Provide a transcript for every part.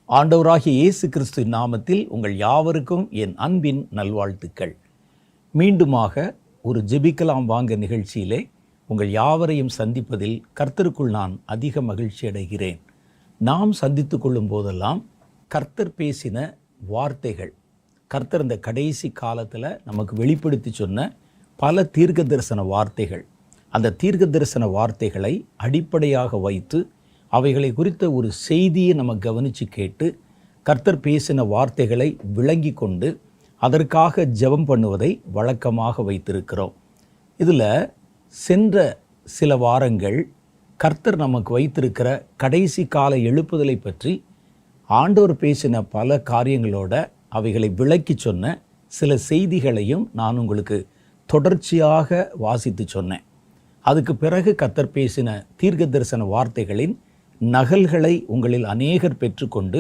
ஆண்டவராகிய இயேசு கிறிஸ்துவின் நாமத்தில் உங்கள் யாவருக்கும் என் அன்பின் நல்வாழ்த்துக்கள். மீண்டுமாக ஒரு ஜெபிக்கலாம் வாங்க நிகழ்ச்சியிலே உங்கள் யாவரையும் சந்திப்பதில் கர்த்தருக்குள் நான் அதிக மகிழ்ச்சி அடைகிறேன். நாம் சந்தித்து கொள்ளும் போதெல்லாம் கர்த்தர் பேசின வார்த்தைகள், கர்த்தர் இந்த கடைசி காலத்தில் நமக்கு வெளிப்படுத்தி சொன்ன பல தீர்க்க தரிசன வார்த்தைகள், அந்த தீர்க்க தரிசன வார்த்தைகளை அடிப்படையாக வைத்து அவைகளை குறித்த ஒரு செய்தியை நம்ம கவனித்து கேட்டு கர்த்தர் பேசின வார்த்தைகளை விளங்கி கொண்டு அதற்காக ஜெபம் பண்ணுவதை வழக்கமாக வைத்திருக்கிறோம். இதில் சென்ற சில வாரங்கள் கர்த்தர் நமக்கு வைத்திருக்கிற கடைசி கால எழுப்புதலை பற்றி ஆண்டவர் பேசின பல காரியங்களோட அவைகளை விளக்கி சொன்ன சில செய்திகளையும் நான் உங்களுக்கு தொடர்ச்சியாக வாசித்து சொன்னேன். அதுக்கு பிறகு கர்த்தர் பேசின தீர்க்க தரிசன வார்த்தைகளின் நகல்களை உங்களில் அநேகர் பெற்றுக்கொண்டு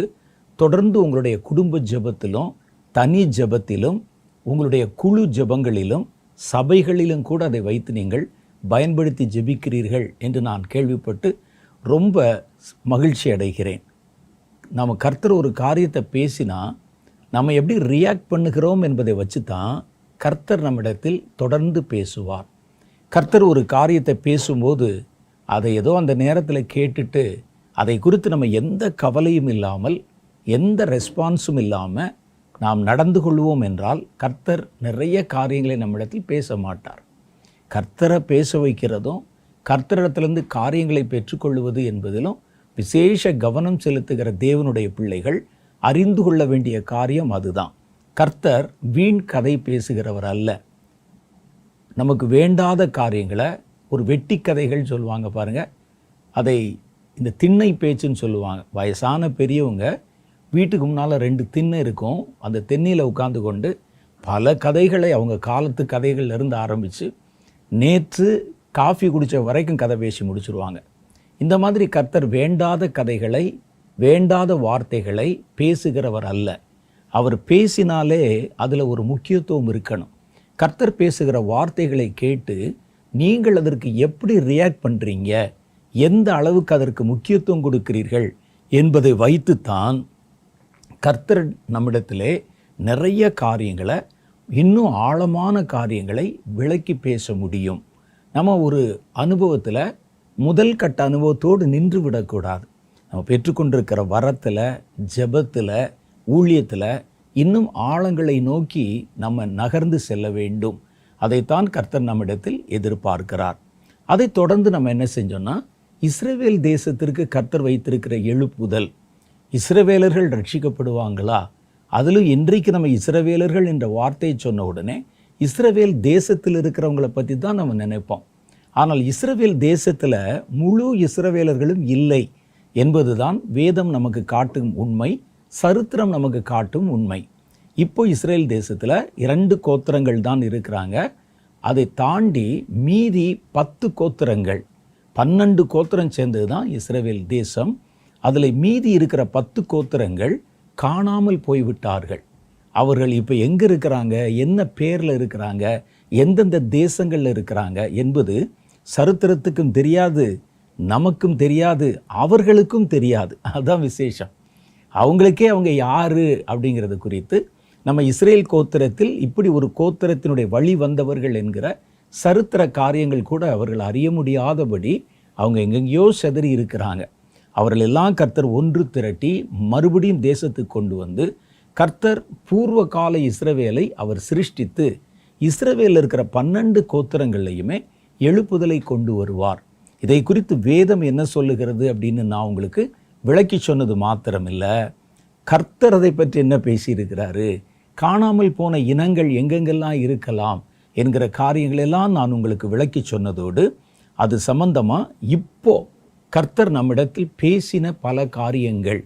தொடர்ந்து உங்களுடைய குடும்ப ஜெபத்திலும் தனி ஜெபத்திலும் உங்களுடைய குழு ஜெபங்களிலும் சபைகளிலும் கூட அதை வைத்து நீங்கள் பயன்படுத்தி ஜெபிக்கிறீர்கள் என்று நான் கேள்விப்பட்டு ரொம்ப மகிழ்ச்சி அடைகிறேன். நம்ம கர்த்தர் ஒரு காரியத்தை பேசினா நம்ம எப்படி ரியாக்ட் பண்ணுகிறோம் என்பதை வச்சு தான் கர்த்தர் நம்மிடத்தில் தொடர்ந்து பேசுவார். கர்த்தர் ஒரு காரியத்தை பேசும்போது அதை ஏதோ அந்த நேரத்தில் கேட்டுட்டு அதை குறித்து நம்ம எந்த கவலையும் இல்லாமல் எந்த ரெஸ்பான்ஸும் இல்லாமல் நாம் நடந்து கொள்வோம் என்றால் கர்த்தர் நிறைய காரியங்களை நம்மிடத்தில் பேச மாட்டார். கர்த்தரை பேச வைக்கிறதும் கர்த்தரிடத்திலிருந்து காரியங்களை பெற்றுக்கொள்வது என்பதிலும் விசேஷ கவனம் செலுத்துகிற தேவனுடைய பிள்ளைகள் அறிந்து கொள்ள வேண்டிய காரியம் அதுதான். கர்த்தர் வீண் கதை பேசுகிறவர் அல்ல. நமக்கு வேண்டாத காரியங்களை ஒரு வெட்டி கதைகள் சொல்லுவாங்க பாருங்கள், அதை இந்த திண்ணை பேச்சுன்னு சொல்லுவாங்க. வயசான பெரியவங்க வீட்டுக்கு முன்னால் 2 திண்ணை இருக்கும், அந்த தென்னையில் உட்கார்ந்து கொண்டு பல கதைகளை அவங்க காலத்து கதைகள் இருந்து ஆரம்பித்து நேற்று காஃபி குடித்த வரைக்கும் கதை பேசி முடிச்சுருவாங்க. இந்த மாதிரி கர்த்தர் வேண்டாத கதைகளை வேண்டாத வார்த்தைகளை பேசுகிறவர் அல்ல. அவர் பேசினாலே அதில் ஒரு முக்கியத்துவம் இருக்கணும். கர்த்தர் பேசுகிற வார்த்தைகளை கேட்டு நீங்கள் அதற்கு எப்படி ரியாக்ட் பண்ணுறீங்க, எந்த அளவுக்கு அதற்கு முக்கியத்துவம் கொடுக்கிறீர்கள் என்பதை வைத்துத்தான் கர்த்தர் நம்மிடத்திலே நிறைய காரியங்களை, இன்னும் ஆழமான காரியங்களை விளக்கி பேச முடியும். நம்ம ஒரு அனுபவத்தில் முதல் கட்ட அனுபவத்தோடு நின்று விடக்கூடாது. நம்ம பெற்றுக்கொண்டிருக்கிற வரத்தில், ஜெபத்தில், ஊழியத்தில் இன்னும் ஆழங்களை நோக்கி நம்ம நகர்ந்து செல்ல வேண்டும். அதைத்தான் கர்த்தர் நம்மிடத்தில் எதிர்பார்க்கிறார். அதை தொடர்ந்து நம்ம என்ன செஞ்சோம்னா, இஸ்ரவேல் தேசத்திற்கு கர்த்தர் வைத்திருக்கிற எழுப்புதல், இஸ்ரவேலர்கள் ரட்சிக்கப்படுவாங்களா? அதிலும் இன்றைக்கு நம்ம இஸ்ரவேலர்கள் என்ற வார்த்தையை சொன்ன உடனே இஸ்ரவேல் தேசத்தில் இருக்கிறவங்களை பற்றி தான் நம்ம நினைப்போம். ஆனால் இஸ்ரவேல் தேசத்தில் முழு இஸ்ரவேலர்களும் இல்லை என்பது தான் வேதம் நமக்கு காட்டும் உண்மை, சரித்திரம் நமக்கு காட்டும் உண்மை. இப்போ இஸ்ரேல் தேசத்தில் 2 கோத்திரங்கள் தான் இருக்கிறாங்க. அதை தாண்டி மீதி 10 கோத்திரங்கள், 12 கோத்திரம் சேர்ந்தது தான் இஸ்ரவேல் தேசம். அதில் மீதி இருக்கிற 10 கோத்திரங்கள் காணாமல் போய்விட்டார்கள். அவர்கள் இப்போ எங்கே இருக்கிறாங்க, என்ன பேரில் இருக்கிறாங்க, எந்தெந்த தேசங்களில் இருக்கிறாங்க என்பது சரித்திரத்துக்கும் தெரியாது, நமக்கும் தெரியாது, அவர்களுக்கும் தெரியாது. அதுதான் விசேஷம். அவங்களுக்கே அவங்க யார் அப்படிங்கிறது குறித்து நம்ம இஸ்ரேல் கோத்திரத்தில் இப்படி ஒரு கோத்திரத்தினுடைய வழி வந்தவர்கள் என்கிற சரித்திர காரியங்கள் கூட அவர்கள் அறிய முடியாதபடி அவங்க எங்கெங்கேயோ செதறி இருக்கிறாங்க. அவர்கள் எல்லாம் கர்த்தர் ஒன்று திரட்டி மறுபடியும் தேசத்துக்கு கொண்டு வந்து கர்த்தர் பூர்வ கால இஸ்ரவேலை அவர் சிருஷ்டித்து இஸ்ரவேலில் இருக்கிற 12 கோத்திரங்கள்லையுமே எழுப்புதலை கொண்டு வருவார். இதை குறித்து வேதம் என்ன சொல்லுகிறது அப்படின்னு நான் உங்களுக்கு விளக்கி சொன்னது மாத்திரமில்லை, கர்த்தர் அதை பற்றி என்ன பேசியிருக்கிறாரு, காணாமல் போன இனங்கள் எங்கெங்கெல்லாம் இருக்கலாம் என்கிற காரியங்களெல்லாம் நான் உங்களுக்கு விளக்கி சொன்னதோடு அது சம்பந்தமாக இப்போ கர்த்தர் நம்மிடத்தில் பேசின பல காரியங்கள்,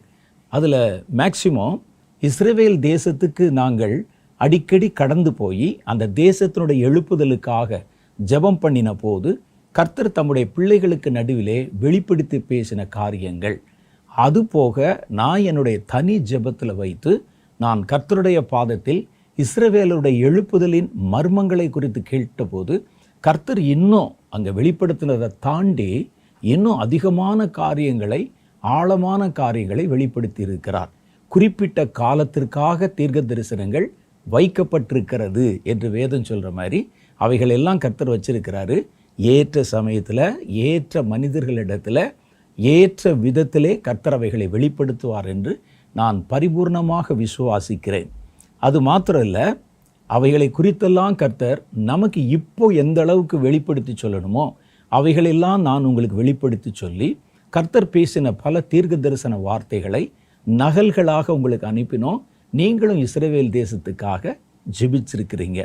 அதில் மேக்சிமம் இஸ்ரவேல் தேசத்துக்கு நாங்கள் அடிக்கடி கடந்து போய் அந்த தேசத்தினுடைய எழுப்புதலுக்காக ஜெபம் பண்ணின போது கர்த்தர் தம்முடைய பிள்ளைகளுக்கு நடுவிலே வெளிப்படுத்தி பேசின காரியங்கள், அதுபோக நான் என்னுடைய தனி ஜெபத்தில் வைத்து நான் கர்த்தருடைய பாதத்தில் இஸ்ரவேலுடைய எழுப்புதலின் மர்மங்களை குறித்து கேட்டபோது கர்த்தர் இன்னும் அங்கே வெளிப்படுத்தினதை தாண்டி இன்னும் அதிகமான காரியங்களை, ஆழமான காரியங்களை வெளிப்படுத்தி இருக்கிறார். குறிப்பிட்ட காலத்திற்காக தீர்க்க தரிசனங்கள் வைக்கப்பட்டிருக்கிறது என்று வேதம் சொல்கிற மாதிரி அவைகள் எல்லாம் கர்த்தர் வச்சிருக்கிறாரு. ஏற்ற சமயத்தில் ஏற்ற மனிதர்களிடத்தில் ஏற்ற விதத்திலே கர்த்தர் அவைகளை வெளிப்படுத்துவார் என்று நான் பரிபூர்ணமாக விசுவாசிக்கிறேன். அது மாத்திரம் இல்லை, அவைகளை குறித்தெல்லாம் கர்த்தர் நமக்கு இப்போ எந்த அளவுக்கு வெளிப்படுத்தி சொல்லணுமோ அவைகளெல்லாம் நான் உங்களுக்கு வெளிப்படுத்தி சொல்லி கர்த்தர் பேசின பல தீர்க்க தரிசன வார்த்தைகளை நகல்களாக உங்களுக்கு அனுப்பினோம். நீங்களும் இஸ்ரவேல் தேசத்துக்காக ஜெபிச்சிருக்கிறீங்க.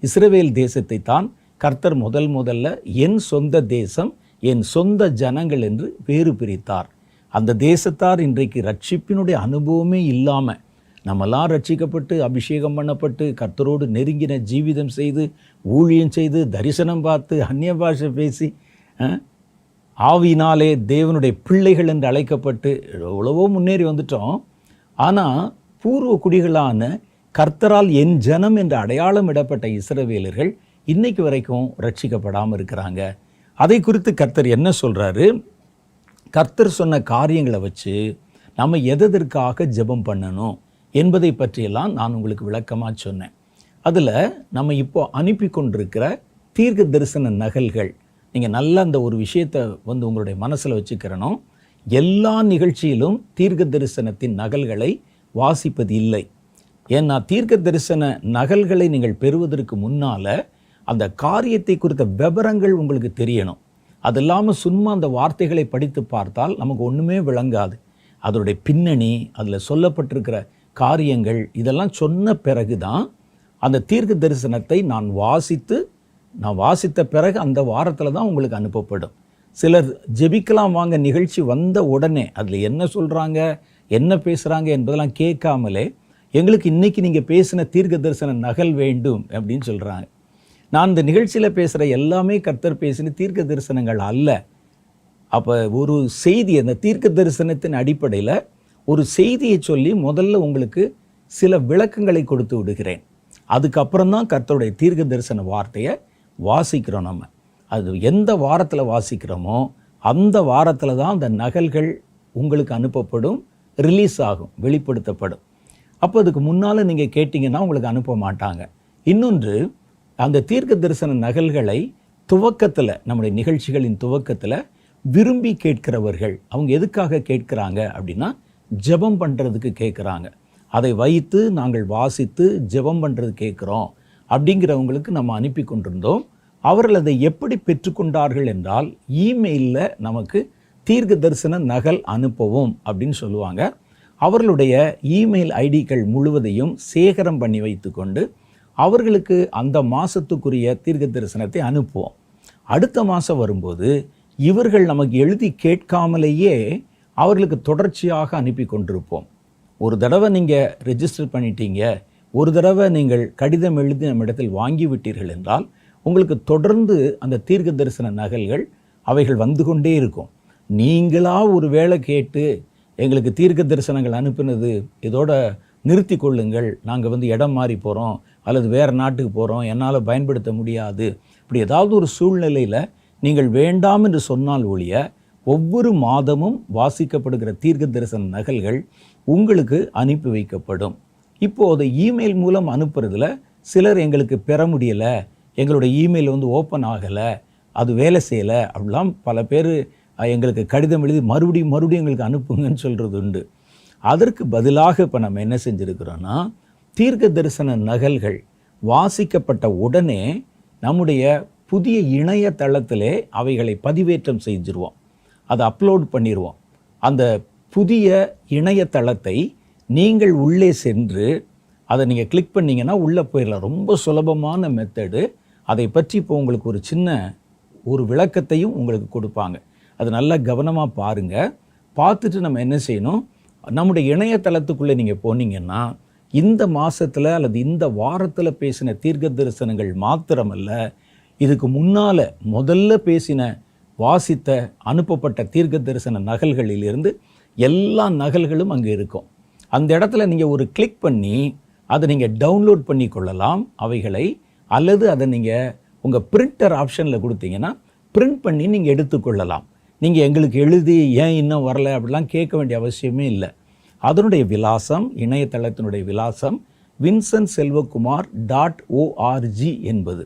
இஸ்ரவேல் தேசத்தை தான் கர்த்தர் முதல்ல என் சொந்த தேசம், என் சொந்த ஜனங்கள் என்று வேறு பிரித்தார். அந்த தேசத்தார் இன்றைக்கு ரட்சிப்பினுடைய அனுபவமே இல்லாமல் நம்மெல்லாம் ரட்சிக்கப்பட்டு அபிஷேகம் பண்ணப்பட்டு கர்த்தரோடு நெருங்கின ஜீவிதம் செய்து ஊழியம் செய்து தரிசனம் பார்த்து அந்நிய பாஷை பேசி ஆவியினாலே தேவனுடைய பிள்ளைகள் என்று அழைக்கப்பட்டு எவ்வளவோ முன்னேறி வந்துட்டோம். ஆனால் பூர்வ குடிகளான கர்த்தரால் என் ஜனம் என்ற அடையாளம் இடப்பட்ட இஸ்ரவேலர்கள் இன்னைக்கு வரைக்கும் ரட்சிக்கப்படாமல் இருக்கிறாங்க. அதை குறித்து கர்த்தர் என்ன சொல்கிறாரு? கர்த்தர் சொன்ன காரியங்களை வச்சு நம்ம எதற்காக ஜெபம் பண்ணணும் என்பதை பற்றியெல்லாம் நான் உங்களுக்கு விளக்கமாக சொன்னேன். அதில் நம்ம இப்போ அனுப்பி கொண்டிருக்கிற தீர்க்க தரிசன நகல்கள், நீங்கள் நல்ல அந்த ஒரு விஷயத்தை உங்களுடைய மனசில் வச்சுக்கிறணும். எல்லா நிகழ்ச்சியிலும் தீர்க்க தரிசனத்தின் நகல்களை வாசிப்பது இல்லை. ஏன்னா தீர்க்க தரிசன நகல்களை நீங்கள் பெறுவதற்கு முன்னால் அந்த காரியத்தை குறித்த விவரங்கள் உங்களுக்கு தெரியணும். அது இல்லாமல் சும்மா அந்த வார்த்தைகளை படித்து பார்த்தால் நமக்கு ஒன்றுமே விளங்காது. அதனுடைய பின்னணி, அதில் சொல்லப்பட்டிருக்கிற காரியங்கள் இதெல்லாம் சொன்ன பிறகு தான் அந்த தீர்க்க தரிசனத்தை நான் வாசித்த பிறகு அந்த வாரத்தில் தான் உங்களுக்கு அனுப்பப்படும். சிலர் ஜெபிக்கலாம் வாங்க நிகழ்ச்சி வந்த உடனே அதில் என்ன சொல்கிறாங்க, என்ன பேசுகிறாங்க என்பதெல்லாம் கேட்காமலே எங்களுக்கு இன்றைக்கி நீங்கள் பேசின தீர்க்க தரிசன நகல் வேண்டும் அப்படின்னு சொல்கிறாங்க. நான் இந்த நிகழ்ச்சியில் பேசுகிற எல்லாமே கர்த்தர் பேசின தீர்க்க தரிசனங்கள் அல்ல. அப்போ ஒரு செய்தி, அந்த தீர்க்க தரிசனத்தின் அடிப்படையில் ஒரு செய்தியை சொல்லி முதல்ல உங்களுக்கு சில விளக்கங்களை கொடுத்து விடுகிறேன். அதுக்கப்புறம் தான் கர்த்தருடைய தீர்க்க தரிசன வார்த்தையை வாசிக்கிறோம். நம்ம அது எந்த வாரத்தில் வாசிக்கிறோமோ அந்த வாரத்தில் தான் அந்த நகல்கள் உங்களுக்கு அனுப்பப்படும், ரிலீஸ் ஆகும், வெளிப்படுத்தப்படும். அப்போ அதுக்கு முன்னால் நீங்கள் கேட்டிங்கன்னா உங்களுக்கு அனுப்ப மாட்டாங்க. இன்னொன்று, அந்த தீர்க்க தரிசன நகல்களை துவக்கத்தில், நம்முடைய நிகழ்ச்சிகளின் துவக்கத்தில் விரும்பி கேட்கிறவர்கள் அவங்க எதுக்காக கேட்குறாங்க அப்படின்னா ஜெபம் பண்ணுறதுக்கு கேட்குறாங்க. அதை வைத்து நாங்கள் வாசித்து ஜெபம் பண்ணுறது கேட்குறோம் அப்படிங்கிறவங்களுக்கு நம்ம அனுப்பி கொண்டிருந்தோம். அவர்கள் அதை எப்படி பெற்றுக்கொண்டார்கள் என்றால் இமெயிலில் நமக்கு தீர்க்க தரிசன நகல் அனுப்பவும் அப்படின்னு சொல்லுவாங்க. அவர்களுடைய இமெயில் ஐடிகள் முழுவதையும் சேகரம் பண்ணி வைத்து கொண்டு அவர்களுக்கு அந்த மாதத்துக்குரிய தீர்க்க தரிசனத்தை அனுப்புவோம். அடுத்த மாதம் வரும்போது இவர்கள் நமக்கு எழுதி கேட்காமலேயே அவர்களுக்கு தொடர்ச்சியாக அனுப்பி கொண்டிருப்போம். ஒரு தடவை நீங்கள் ரெஜிஸ்டர் பண்ணிட்டீங்க, ஒரு தடவை நீங்கள் கடிதம் எழுதி நம்ம இடத்தில் வாங்கி விட்டீர்கள் என்றால் உங்களுக்கு தொடர்ந்து அந்த தீர்க்க தரிசன நகல்கள் அவைகள் வந்து கொண்டே இருக்கும். நீங்களாக ஒரு வேளை கேட்டு எங்களுக்கு தீர்க்க தரிசனங்கள் அனுப்பினது இதோட நிறுத்தி கொள்ளுங்கள், நாங்கள் இடம் மாறி போகிறோம் அல்லது வேறு நாட்டுக்கு போகிறோம், என்னால் பயன்படுத்த முடியாது, இப்படி ஏதாவது ஒரு சூழ்நிலையில் நீங்கள் வேண்டாம் என்று சொன்னால் ஒழிய ஒவ்வொரு மாதமும் வாசிக்கப்படுகிற தீர்க்க தரிசன நகல்கள் உங்களுக்கு அனுப்பி வைக்கப்படும். இப்போது இமெயில் மூலம் அனுப்புறதுல சிலர் எங்களுக்கு பெற முடியலை, எங்களுடைய இமெயில் ஓப்பன் ஆகலை, அது வேலை செய்யலை அப்படிலாம் பல பேர் எங்களுக்கு கடிதம் எழுதி மறுபடியும் எங்களுக்கு அனுப்புங்கன்னு சொல்கிறது உண்டு. அதற்கு பதிலாக இப்போ நம்ம என்ன செஞ்சுருக்கிறோன்னா, தீர்க்க தரிசன நகல்கள் வாசிக்கப்பட்ட உடனே நம்முடைய புதிய இணையதளத்திலே அவைகளை பதிவேற்றம் செஞ்சுருவோம், அதை அப்லோட் பண்ணிடுவோம். அந்த புதிய இணையதளத்தை நீங்கள் உள்ளே சென்று அதை நீங்கள் கிளிக் பண்ணிங்கன்னா உள்ளே போயிடலாம். ரொம்ப சுலபமான மெத்தடு. அதை பற்றி இப்போ உங்களுக்கு ஒரு சின்ன ஒரு விளக்கத்தையும் உங்களுக்கு கொடுப்பாங்க. அது நல்லா கவனமாக பாருங்கள். பார்த்துட்டு நம்ம என்ன செய்யணும், நம்முடைய இணையதளத்துக்குள்ளே நீங்கள் போனீங்கன்னா இந்த மாதத்தில் அல்லது இந்த வாரத்தில் பேசின தீர்க்க தரிசனங்கள் மாத்திரமல்ல, இதுக்கு முன்னால் முதல்ல பேசின வாசித்த அனுப்பப்பட்ட தீர்க்க தரிசன நகல்களிலிருந்து எல்லா நகல்களும் அங்கே இருக்கும். அந்த இடத்துல நீங்கள் ஒரு கிளிக் பண்ணி அதை நீங்கள் டவுன்லோட் பண்ணி கொள்ளலாம் அவைகளை, அல்லது அதை நீங்கள் உங்கள் பிரிண்டர் ஆப்ஷனில் கொடுத்தீங்கன்னா பிரிண்ட் பண்ணி நீங்கள் எடுத்துக்கொள்ளலாம். நீங்கள் எங்களுக்கு எழுதி ஏன் இன்னும் வரலை அப்படிலாம் கேட்க வேண்டிய அவசியமே இல்லை. அதனுடைய விலாசம், இணையதளத்தினுடைய விலாசம் vincentselvakumar.org என்பது.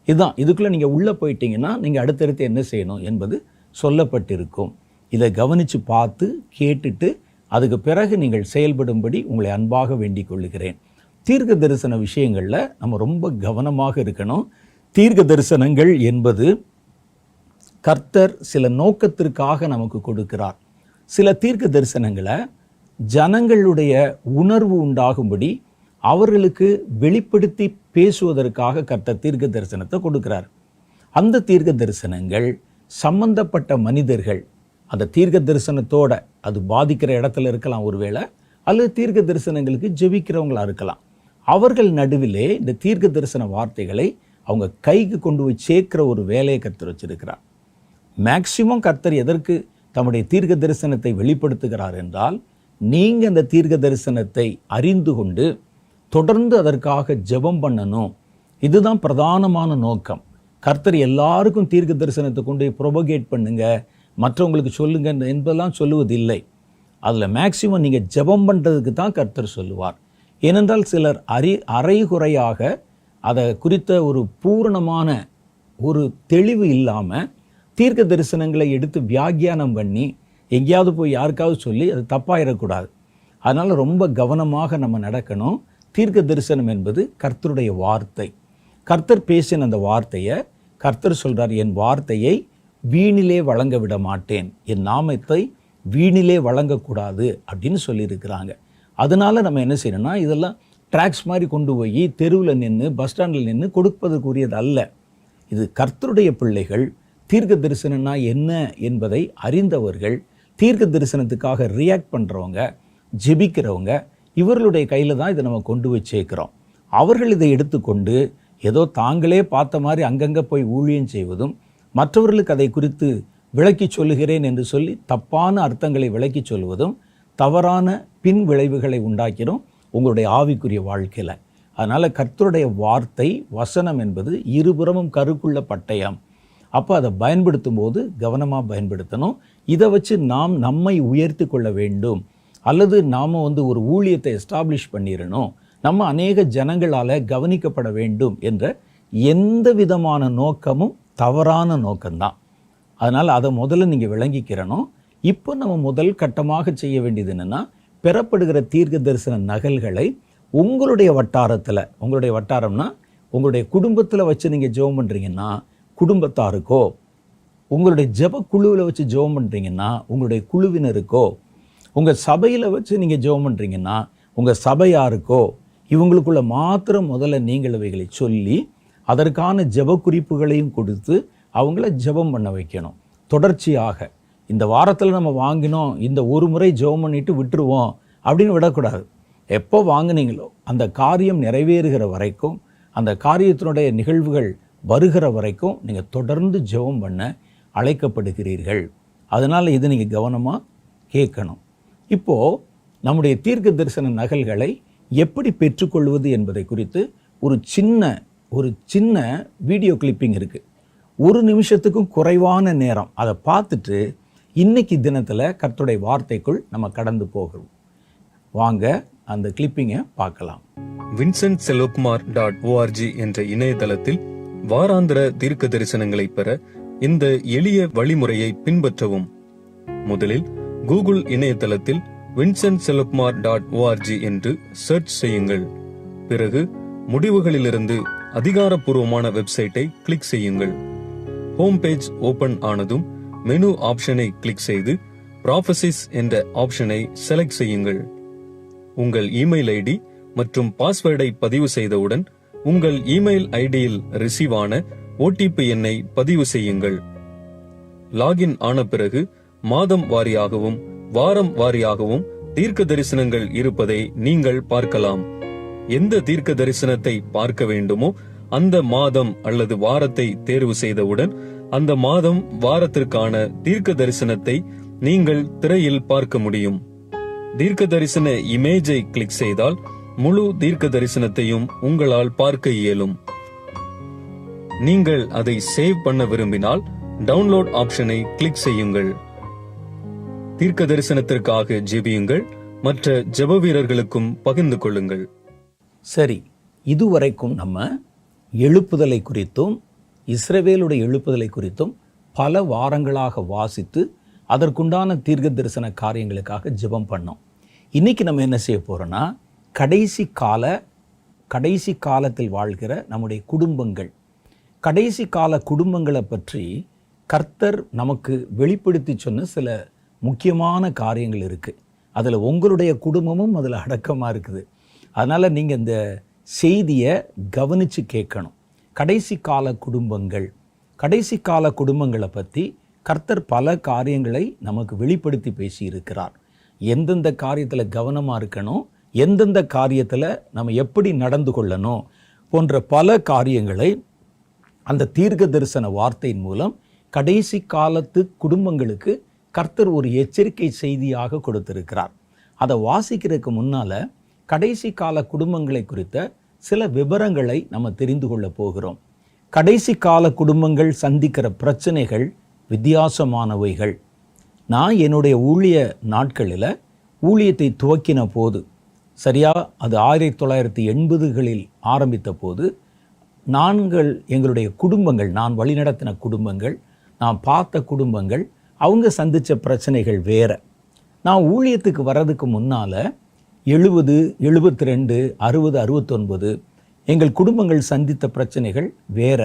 இதுதான். இதுக்குள்ளே நீங்கள் உள்ளே போயிட்டீங்கன்னா நீங்கள் அடுத்தடுத்து என்ன செய்யணும் என்பது சொல்லப்பட்டிருக்கும். இதை கவனித்து பார்த்து கேட்டுட்டு அதுக்கு பிறகு நீங்கள் செயல்படும்படி உங்களை அன்பாக வேண்டிக் கொள்ளுகிறேன். தீர்க்க தரிசன விஷயங்களில் நம்ம ரொம்ப கவனமாக இருக்கணும். தீர்க்க தரிசனங்கள் என்பது கர்த்தர் சில நோக்கத்திற்காக நமக்கு கொடுக்கிறார். சில தீர்க்க தரிசனங்களை ஜனங்களுடைய உணர்வு உண்டாகும்படி அவர்களுக்கு வெளிப்படுத்தி பேசுவதற்காக கர்த்தர் தீர்க்க தரிசனத்தை கொடுக்கிறார். அந்த தீர்க்க தரிசனங்கள் சம்பந்தப்பட்ட மனிதர்கள் அந்த தீர்க்க தரிசனத்தோட அது பாதிக்கிற இடத்துல இருக்கலாம் ஒருவேளை, அல்லது தீர்க்க தரிசனங்களுக்கு ஜெபிக்கிறவங்களா இருக்கலாம். அவர்கள் நடுவிலே இந்த தீர்க்க தரிசன வார்த்தைகளை அவங்க கைக்கு கொண்டு போய் சேர்க்கிற ஒரு வேலையை கர்த்தர் வச்சிருக்கிறார். மேக்சிமம் கர்த்தர் எதற்கு தம்முடைய தீர்க்க தரிசனத்தை வெளிப்படுத்துகிறார் என்றால், நீங்கள் அந்த தீர்க்க தரிசனத்தை அறிந்து கொண்டு தொடர்ந்து அதற்காக ஜெபம் பண்ணணும். இதுதான் பிரதானமான நோக்கம். கர்த்தர் எல்லாருக்கும் தீர்க்க தரிசனத்தை கொண்டு ப்ரொபகேட் பண்ணுங்க, மற்றவங்களுக்கு சொல்லுங்க என்பதெல்லாம் சொல்லுவதில்லை. அதில் மேக்சிமம் நீங்கள் ஜெபம் பண்ணுறதுக்கு தான் கர்த்தர் சொல்லுவார். ஏனென்றால் சிலர் அரைகுறையாக அதை குறித்த ஒரு பூரணமான ஒரு தெளிவு இல்லாமல் தீர்க்க தரிசனங்களை எடுத்து வியாக்கியானம் பண்ணி எங்கேயாவது போய் யாருக்காவது சொல்லி அது தப்பாயிடக்கூடாது. அதனால் ரொம்ப கவனமாக நம்ம நடக்கணும். தீர்க்க தரிசனம் என்பது கர்த்தருடைய வார்த்தை. கர்த்தர் பேசின அந்த வார்த்தையை கர்த்தர் சொல்கிறார், என் வார்த்தையை வீணிலே வழங்க விட மாட்டேன், என் நாமத்தை வீணிலே வழங்கக்கூடாது அப்படின்னு சொல்லியிருக்கிறாங்க. அதனால நம்ம என்ன செய்யணும்னா, இதெல்லாம் ட்ராக்ஸ் மாதிரி கொண்டு போய் தெருவில் நின்று பஸ் ஸ்டாண்டில் நின்று கொடுப்பதற்குரியது அல்ல. இது கர்த்தருடைய பிள்ளைகள், தீர்க்க தரிசனம்னா என்ன என்பதை அறிந்தவர்கள், தீர்க்க தரிசனத்துக்காக ரியாக்ட் பண்ணுறவங்க, ஜெபிக்கிறவங்க, இவர்களுடைய கையில் தான் இதை நம்ம கொண்டு போய் சேர்க்குறோம். அவர்கள் இதை எடுத்துக்கொண்டு ஏதோ தாங்களே பார்த்த மாதிரி அங்கங்கே போய் ஊழியம் செய்வதும், மற்றவர்களுக்கு அதை குறித்து விளக்கி சொல்லுகிறேன் என்று சொல்லி தப்பான அர்த்தங்களை விளக்கி சொல்வதும் தவறான பின் விளைவுகளை உண்டாக்கிறோம் உங்களுடைய ஆவிக்குரிய வாழ்க்கையில். அதனால் கர்த்தருடைய வார்த்தை, வசனம் என்பது இருபுறமும் கருக்குள்ள பட்டயம். அப்போ அதை பயன்படுத்தும் போது கவனமாக பயன்படுத்தணும். இதை வச்சு நாம் நம்மை உயர்த்தி கொள்ள வேண்டும், அல்லது நாம் ஒரு ஊழியத்தை எஸ்டாப்ளிஷ் பண்ணிடணும், நம்ம அநேக ஜனங்களால் கவனிக்கப்பட வேண்டும் என்ற எந்த விதமான நோக்கமும் தவறான நோக்கம்தான். அதனால் அதை முதல்ல நீங்கள் விளங்கிக்கிறணும். இப்போ நம்ம முதல் கட்டமாக செய்ய வேண்டியது என்னென்னா, பெறப்படுகிற தீர்க்க தரிசன நகல்களை உங்களுடைய வட்டாரத்தில், உங்களுடைய வட்டாரம்னா உங்களுடைய குடும்பத்தில் வச்சு நீங்கள் ஜெபம் பண்ணுறீங்கன்னா குடும்பத்தாருக்கோ, உங்களுடைய ஜெப குழுவில் வச்சு ஜெபம் பண்ணுறீங்கன்னா உங்களுடைய குழுவினருக்கோ, உங்கள் சபையில் வச்சு நீங்கள் ஜெபம் பண்ணுறீங்கன்னா உங்கள் சபையாருக்கோ, இவங்களுக்குள்ள மாத்திரம் முதல்ல நீங்கள் இவைகளை சொல்லி அதற்கான ஜெப குறிப்புகளையும் கொடுத்து அவங்கள ஜெபம் பண்ண வைக்கணும். தொடர்ச்சியாக இந்த வாரத்தில் நம்ம வாங்கினோம், இந்த ஒரு முறை ஜெபம் பண்ணிட்டு விட்டுருவோம் அப்படின்னு விடக்கூடாது. எப்போ வாங்கினீங்களோ அந்த காரியம் நிறைவேறுகிற வரைக்கும், அந்த காரியத்தினுடைய நிகழ்வுகள் வருகிற வரைக்கும் நீங்கள் தொடர்ந்து ஜெபம் பண்ண அழைக்கப்படுகிறீர்கள். அதனால் இது நீங்கள் கவனமாக கேட்கணும். இப்போது நம்முடைய தீர்க்க தரிசன நகல்களை எப்படி பெற்றுக்கொள்வது என்பதை குறித்து ஒரு சின்ன வீடியோ கிளிப்பிங் இருக்குது. 1 நிமிஷத்துக்கும் குறைவான நேரம். அதை பார்த்துட்டு இன்னைக்கு தினத்தில் கர்த்தருடைய வார்த்தைக்குள் நம்ம கடந்து போகிறோம். வாங்க அந்த கிளிப்பிங்கை பார்க்கலாம். vincentselvakumar.org என்ற இணையதளத்தில் வாராந்திர தீர்க்க தரிசனங்களை பெற இந்த எளிய வழிமுறையை பின்பற்றவும். முதலில் கூகுள் இணையதளத்தில் vincentselvakumar.org என்று சர்ச் செய்யுங்கள். பிறகு முடிவுகளிலிருந்து அதிகாரப்பூர்வமான வெப்சைட்டை கிளிக் செய்யுங்கள். ஹோம் பேஜ் ஓபன் ஆனதும் மெனு ஆப்ஷனை கிளிக் செய்து ப்ராபசிஸ் என்ற ஆப்ஷனை செலக்ட் செய்யுங்கள். உங்கள் இமெயில் ஐடி மற்றும் பாஸ்வேர்டை பதிவு செய்தவுடன் உங்கள் இமெயில் ஐடியில் ரிசீவ் ஆன OTP எண்ணை பதிவு செய்யுங்கள். லாகின் ஆன பிறகு மாதம் வாரியாகவும் வாரம் வாரியாகவும் தீர்க்க தரிசனங்கள் இருப்பதை நீங்கள் பார்க்கலாம். எந்த தீர்க்க தரிசனத்தை பார்க்க வேண்டுமோ அந்த மாதம் அல்லது வாரத்தை தேர்வு செய்தவுடன் அந்த மாதம் வாரத்திற்கான தீர்க்க தரிசனத்தை நீங்கள் திரையில் பார்க்க முடியும். தீர்க்க தரிசன இமேஜை கிளிக் செய்தால் முழு தீர்க்க தரிசனத்தையும் உங்களால் பார்க்க இயலும். நீங்கள் அதை சேவ் பண்ண விரும்பினால் டவுன்லோட் ஆப்ஷனை கிளிக் செய்யுங்கள். தீர்க்க தரிசனத்திற்காக ஜெபியுங்கள் மற்ற ஜெப வீரர்களுக்கும் பகிர்ந்து கொள்ளுங்கள். சரி, இதுவரைக்கும் நம்ம எழுப்புதலை குறித்தும் இஸ்ரவேலுடைய எழுப்புதலை குறித்தும் பல வாரங்களாக வாசித்து அதற்குண்டான தீர்க்க தரிசன காரியங்களுக்காக ஜெபம் பண்ணோம். இன்னைக்கு நம்ம என்ன செய்ய போறோம்னா, கடைசி காலத்தில் வாழ்கிற நம்முடைய குடும்பங்கள், கடைசி கால குடும்பங்களை பற்றி கர்த்தர் நமக்கு வெளிப்படுத்தி சொன்ன சில முக்கியமான காரியங்கள் இருக்குது. அதில் உங்களுடைய குடும்பமும் அதில் அடக்கமாக இருக்குது. அதனால் நீங்கள் இந்த செய்தியை கவனித்து கேட்கணும். கடைசி கால குடும்பங்களை பற்றி கர்த்தர் பல காரியங்களை நமக்கு வெளிப்படுத்தி பேசியிருக்கிறார். எந்தெந்த காரியத்தில் கவனமாக இருக்கணும், எந்தெந்த காரியத்தில் நம்ம எப்படி நடந்து கொள்ளணும் போன்ற பல காரியங்களை அந்த தீர்க்க தரிசன வார்த்தையின் மூலம் கடைசி காலத்து குடும்பங்களுக்கு கர்த்தர் ஒரு எச்சரிக்கை செய்தியாக கொடுத்திருக்கிறார். அதை வாசிக்கிறதுக்கு முன்னால் கடைசி கால குடும்பங்களை குறித்த சில விவரங்களை நம்ம தெரிந்து கொள்ள போகிறோம். கடைசி கால குடும்பங்கள் சந்திக்கிற பிரச்சனைகள் வித்தியாசமானவைகள். நான் என்னுடைய ஊழிய நாட்களில் ஊழியத்தை துவக்கின போது, சரியா அது 1980களில் ஆரம்பித்த போது, எங்களுடைய குடும்பங்கள், நான் வழிநடத்தின குடும்பங்கள், நான் பார்த்த குடும்பங்கள், அவங்க சந்தித்த பிரச்சனைகள் வேற. நான் ஊழியத்துக்கு வர்றதுக்கு முன்னால் 70, 72, 60, 69 எங்கள் குடும்பங்கள் சந்தித்த பிரச்சனைகள் வேற.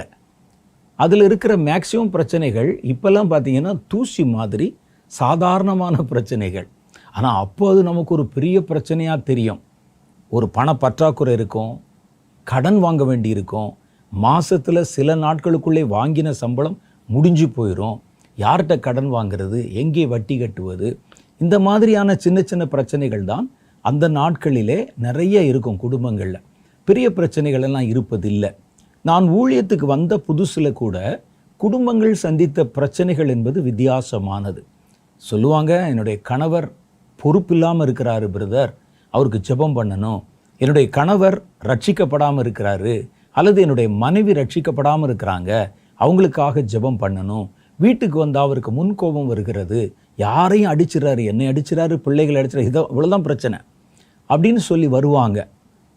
அதில் இருக்கிற மேக்சிமம் பிரச்சனைகள் இப்போல்லாம் பார்த்தீங்கன்னா தூசி மாதிரி சாதாரணமான பிரச்சனைகள். ஆனால் அப்போ அது நமக்கு ஒரு பெரிய பிரச்சனையாக தெரியும். ஒரு பண பற்றாக்குறை இருக்கும், கடன் வாங்க வேண்டி இருக்கும், மாதத்தில் சில நாட்களுக்குள்ளே வாங்கின சம்பளம் முடிஞ்சு போயிடும், யார்கிட்ட கடன் வாங்கிறது, எங்கே வட்டி கட்டுவது, இந்த மாதிரியான சின்ன சின்ன பிரச்சனைகள் தான் அந்த நாட்களிலே நிறைய இருக்கும் குடும்பங்களில். பெரிய பிரச்சனைகள் எல்லாம் இருப்பதில்லை. நான் ஊழியத்துக்கு வந்த புதுசில் கூட குடும்பங்கள் சந்தித்த பிரச்சனைகள் என்பது வித்தியாசமானது. சொல்லுவாங்க, என்னுடைய கணவர் பொறுப்பில்லாமல் இருக்கிறாரு பிரதர், அவருக்கு ஜெபம் பண்ணணும். என்னுடைய கணவர் ரட்சிக்கப்படாமல் இருக்கிறாரு, அல்லது என்னுடைய மனைவி ரட்சிக்கப்படாமல் இருக்கிறாங்க, அவங்களுக்காக ஜெபம் பண்ணணும். வீட்டுக்கு வந்தால் அவருக்கு முன்கோபம் வருகிறது, யாரையும் அடிச்சிடறாரு, என்னை அடிச்சிடறாரு, பிள்ளைகளை அடிச்சிடறாரு, இவ்வளோதான் பிரச்சனை அப்படின்னு சொல்லி வருவாங்க.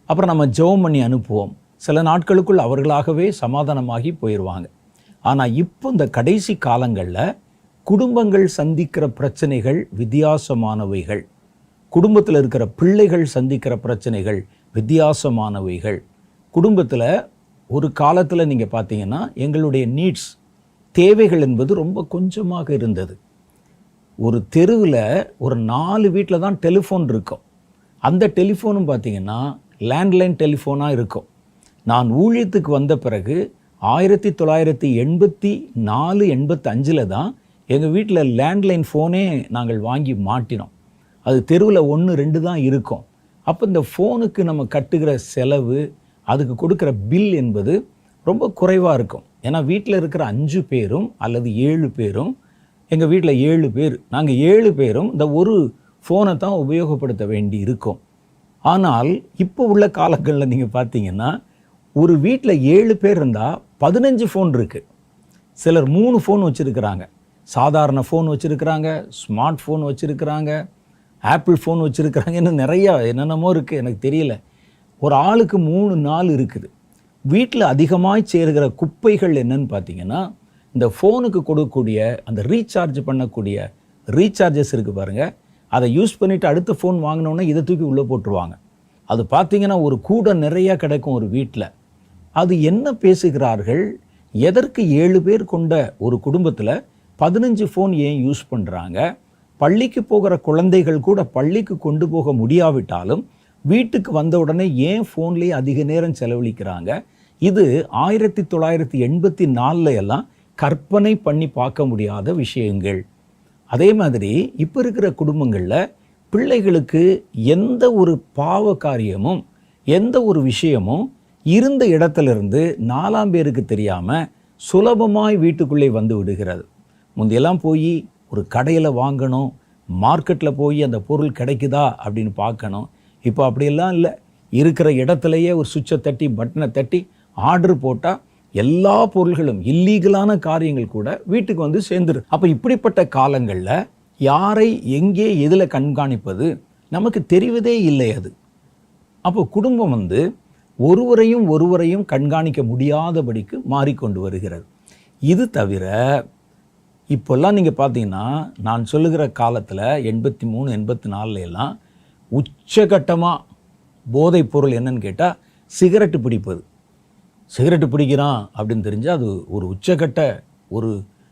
அப்புறம் நம்ம ஜெபம் பண்ணி அனுப்புவோம். சில நாட்களுக்குள் அவர்களாகவே சமாதானமாகி போயிடுவாங்க. ஆனால் இப்போ இந்த கடைசி காலங்களில் குடும்பங்கள் சந்திக்கிற பிரச்சனைகள் வித்தியாசமானவைகள். குடும்பத்தில் இருக்கிற பிள்ளைகள் சந்திக்கிற பிரச்சனைகள் வித்தியாசமானவைகள். குடும்பத்தில் ஒரு காலத்தில் நீங்கள் பார்த்தீங்கன்னா எங்களுடைய நீட்ஸ், தேவைகள் என்பது ரொம்ப கொஞ்சமாக இருந்தது. ஒரு தெருவில் ஒரு 4 வீட்டில் தான் டெலிஃபோன் இருக்கும். அந்த டெலிஃபோனும் பார்த்தீங்கன்னா லேண்ட்லைன் டெலிஃபோனாக இருக்கும். நான் ஊழியத்துக்கு வந்த பிறகு 1984, 85 தான் எங்கள் வீட்டில் லேண்ட்லைன் ஃபோனே நாங்கள் வாங்கி மாட்டினோம். அது தெருவில் 1, 2 தான் இருக்கும். அப்போ இந்த ஃபோனுக்கு நம்ம கட்டுகிற செலவு, அதுக்கு கொடுக்குற பில் என்பது ரொம்ப குறைவாக இருக்கும். ஏன்னா வீட்டில் இருக்கிற 5 பேரும் அல்லது 7 பேரும், எங்கள் வீட்டில் 7 பேர், நாங்கள் 7 பேரும் இந்த ஒரு ஃபோனை தான் உபயோகப்படுத்த வேண்டி இருக்கும். ஆனால் இப்போ உள்ள காலங்களில் நீங்கள் பார்த்தீங்கன்னா ஒரு வீட்டில் 7 பேர் இருந்தால் 15 ஃபோன் இருக்குது. சிலர் 3 ஃபோன் வச்சுருக்கிறாங்க. சாதாரண ஃபோன் வச்சுருக்கிறாங்க, ஸ்மார்ட் ஃபோன் வச்சுருக்கிறாங்க, ஆப்பிள் ஃபோன் வச்சுருக்கிறாங்க, இன்னும் நிறையா என்னென்னமோ இருக்குது, எனக்கு தெரியல. ஒரு ஆளுக்கு 3, 4 இருக்குது. வீட்டில் அதிகமாக சேருகிற குப்பைகள் என்னன்னு பார்த்தீங்கன்னா, இந்த ஃபோனுக்கு கொடுக்கக்கூடிய அந்த ரீசார்ஜ் பண்ணக்கூடிய ரீசார்ஜஸ் இருக்குது பாருங்கள், அதை யூஸ் பண்ணிவிட்டு அடுத்த ஃபோன் வாங்கினோன்னே இதை தூக்கி உள்ளே போட்டுருவாங்க. அது பார்த்தீங்கன்னா ஒரு கூடை நிறையா கிடைக்கும் ஒரு வீட்டில். அது என்ன பேசுகிறார்கள், எதற்கு 7 பேர் கொண்ட ஒரு குடும்பத்தில் 15 ஃபோன் ஏன் யூஸ் பண்ணுறாங்க? பள்ளிக்கு போகிற குழந்தைகள் கூட பள்ளிக்கு கொண்டு போக முடியாவிட்டாலும் வீட்டுக்கு வந்த உடனே ஏன் ஃபோன்லேயே அதிக நேரம் செலவழிக்கிறாங்க? இது 1984 எல்லாம் கற்பனை பண்ணி பார்க்க முடியாத விஷயங்கள். அதே மாதிரி இப்போ இருக்கிற குடும்பங்களில் பிள்ளைகளுக்கு எந்த ஒரு பாவ காரியமும் எந்த ஒரு விஷயமும் இருந்த இடத்துலேருந்து 4ஆம் பேருக்கு தெரியாமல் சுலபமாய் வீட்டுக்குள்ளே வந்து விடுகிறது. முந்தையெல்லாம் போய் ஒரு கடையில் வாங்கணும், மார்க்கெட்டில் போய் அந்த பொருள் கிடைக்குதா அப்படின்னு பார்க்கணும். இப்போ அப்படியெல்லாம் இல்லை. இருக்கிற இடத்துலையே ஒரு சுவிட்சை தட்டி பட்டனை தட்டி ஆர்டர் போட்டால் எல்லா பொருள்களும், இல்லீகலான காரியங்கள் கூட வீட்டுக்கு வந்து சேர்ந்துரு. அப்போ இப்படிப்பட்ட காலங்களில் யாரை எங்கே எதில் கண்காணிப்பது, நமக்கு தெரிவதே இல்லை அது. அப்போ குடும்பம் ஒருவரையும் கண்காணிக்க முடியாதபடிக்கு மாறிக்கொண்டு வருகிறது. இது தவிர இப்போல்லாம் நீங்கள் பார்த்தீங்கன்னா, நான் சொல்லுகிற காலத்தில் 83, 84 எல்லாம் உச்சகட்டமாக போதைப் பொருள் என்னன்னு கேட்டால் சிகரெட்டு பிடிப்பது. சிகரெட்டு பிடிக்கிறான் அப்படின்னு தெரிஞ்சால் அது ஒரு உச்சகட்ட ஒரு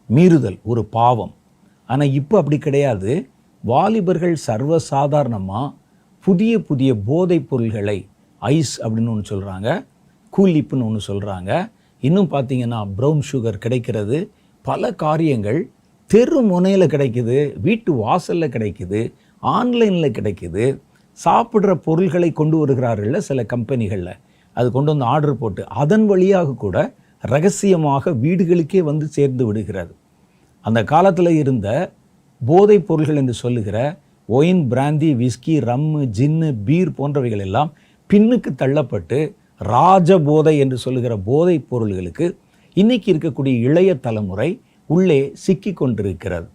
மீறுதல், ஒரு பாவம். ஆனால் இப்போ அப்படி கிடையாது. வாலிபர்கள் சர்வசாதாரணமாக புதிய புதிய போதைப் பொருள்களை, ஐஸ் அப்படின்னு ஒன்று சொல்கிறாங்க, கூலிப்புன்னு ஒன்று சொல்கிறாங்க, இன்னும் பார்த்தீங்கன்னா ப்ரௌன் சுகர் கிடைக்கிறது, பல காரியங்கள் தெரு முனையில் கிடைக்குது, வீட்டு வாசலில் கிடைக்குது, ஆன்லைனில் கிடைக்குது. சாப்பிட்ற பொருள்களை கொண்டு வருகிறார்கள்ல சில கம்பெனிகளில், அது கொண்டு வந்து ஆர்டர் போட்டு அதன் வழியாக கூட ரகசியமாக வீடுகளுக்கே வந்து சேர்ந்து விடுகிறது. அந்த காலத்தில் இருந்த போதைப் பொருள்கள் என்று சொல்லுகிற ஒயின், பிராந்தி, விஸ்கி, ரம்மு, ஜின்னு, பீர் போன்றவைகள் எல்லாம் பின்னுக்கு தள்ளப்பட்டு ராஜபோதை என்று சொல்லுகிற போதைப் பொருள்களுக்கு இன்னைக்கு இருக்கக்கூடிய இளைய தலைமுறை உள்ளே சிக்கி கொண்டிருக்கிறது.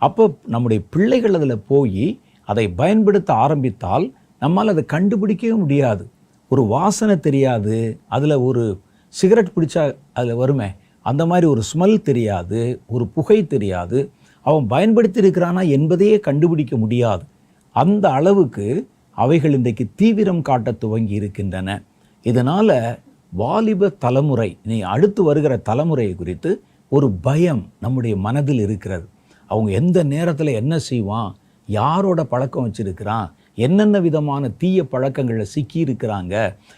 அப்போ நம்முடைய பிள்ளைகள் அதில் போய் அதை பயன்படுத்த ஆரம்பித்தால் நம்மால் அதை கண்டுபிடிக்கவே முடியாது. ஒரு வாசனை தெரியாது, அதில் ஒரு சிகரெட் பிடிச்சா அதில் வருமே அந்த மாதிரி ஒரு ஸ்மெல் தெரியாது, ஒரு புகை தெரியாது, அவன் பயன்படுத்தி இருக்கிறானா என்பதையே கண்டுபிடிக்க முடியாது. அந்த அளவுக்கு அவைகள் இன்றைக்கு தீவிரம் காட்ட துவங்கி இருக்கின்றன. இதனால் வாலிப தலைமுறை, நீ அடுத்து வருகிற தலைமுறையை குறித்து ஒரு பயம் நம்முடைய மனதில் இருக்கிறது. அவங்க எந்த நேரத்தில் என்ன செய்வான், யாரோட பழக்கம் வச்சிருக்கிறான், என்னென்ன விதமான தீய பழக்கங்களில் சிக்கி இருக்கிறாங்க,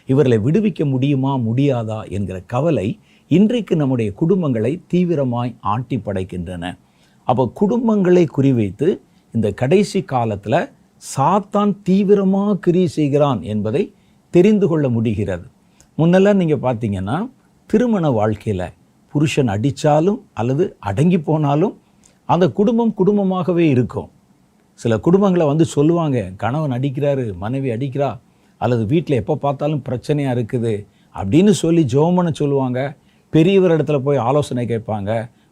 இவர்களை விடுவிக்க முடியுமா முடியாதா என்கிற கவலை இன்றைக்கு நம்முடைய குடும்பங்களை தீவிரமாய் ஆட்டி படைக்கின்றன. அப்போ குடும்பங்களை குறிவைத்து இந்த கடைசி காலத்தில் சாத்தான் தீவிரமாக கிரியை செய்கிறான் என்பதை தெரிந்து கொள்ள முடிகிறது. முன்னெல்லாம் நீங்கள் பார்த்தீங்கன்னா திருமண வாழ்க்கையில் புருஷன் அடித்தாலும் அல்லது அடங்கி போனாலும் அந்த குடும்பமாகவே இருக்கும். சில குடும்பங்களை வந்து சொல்லுவாங்க, கணவன் அடிக்கிறாரு, மனைவி அடிக்கிறா, அல்லது வீட்டில் எப்போ பார்த்தாலும் பிரச்சனையாக இருக்குது அப்படின்னு சொல்லி ஜெபம் பண்ண சொல்லுவாங்க. பெரியவர் இடத்துல போய் ஆலோசனை கேட்பாங்க,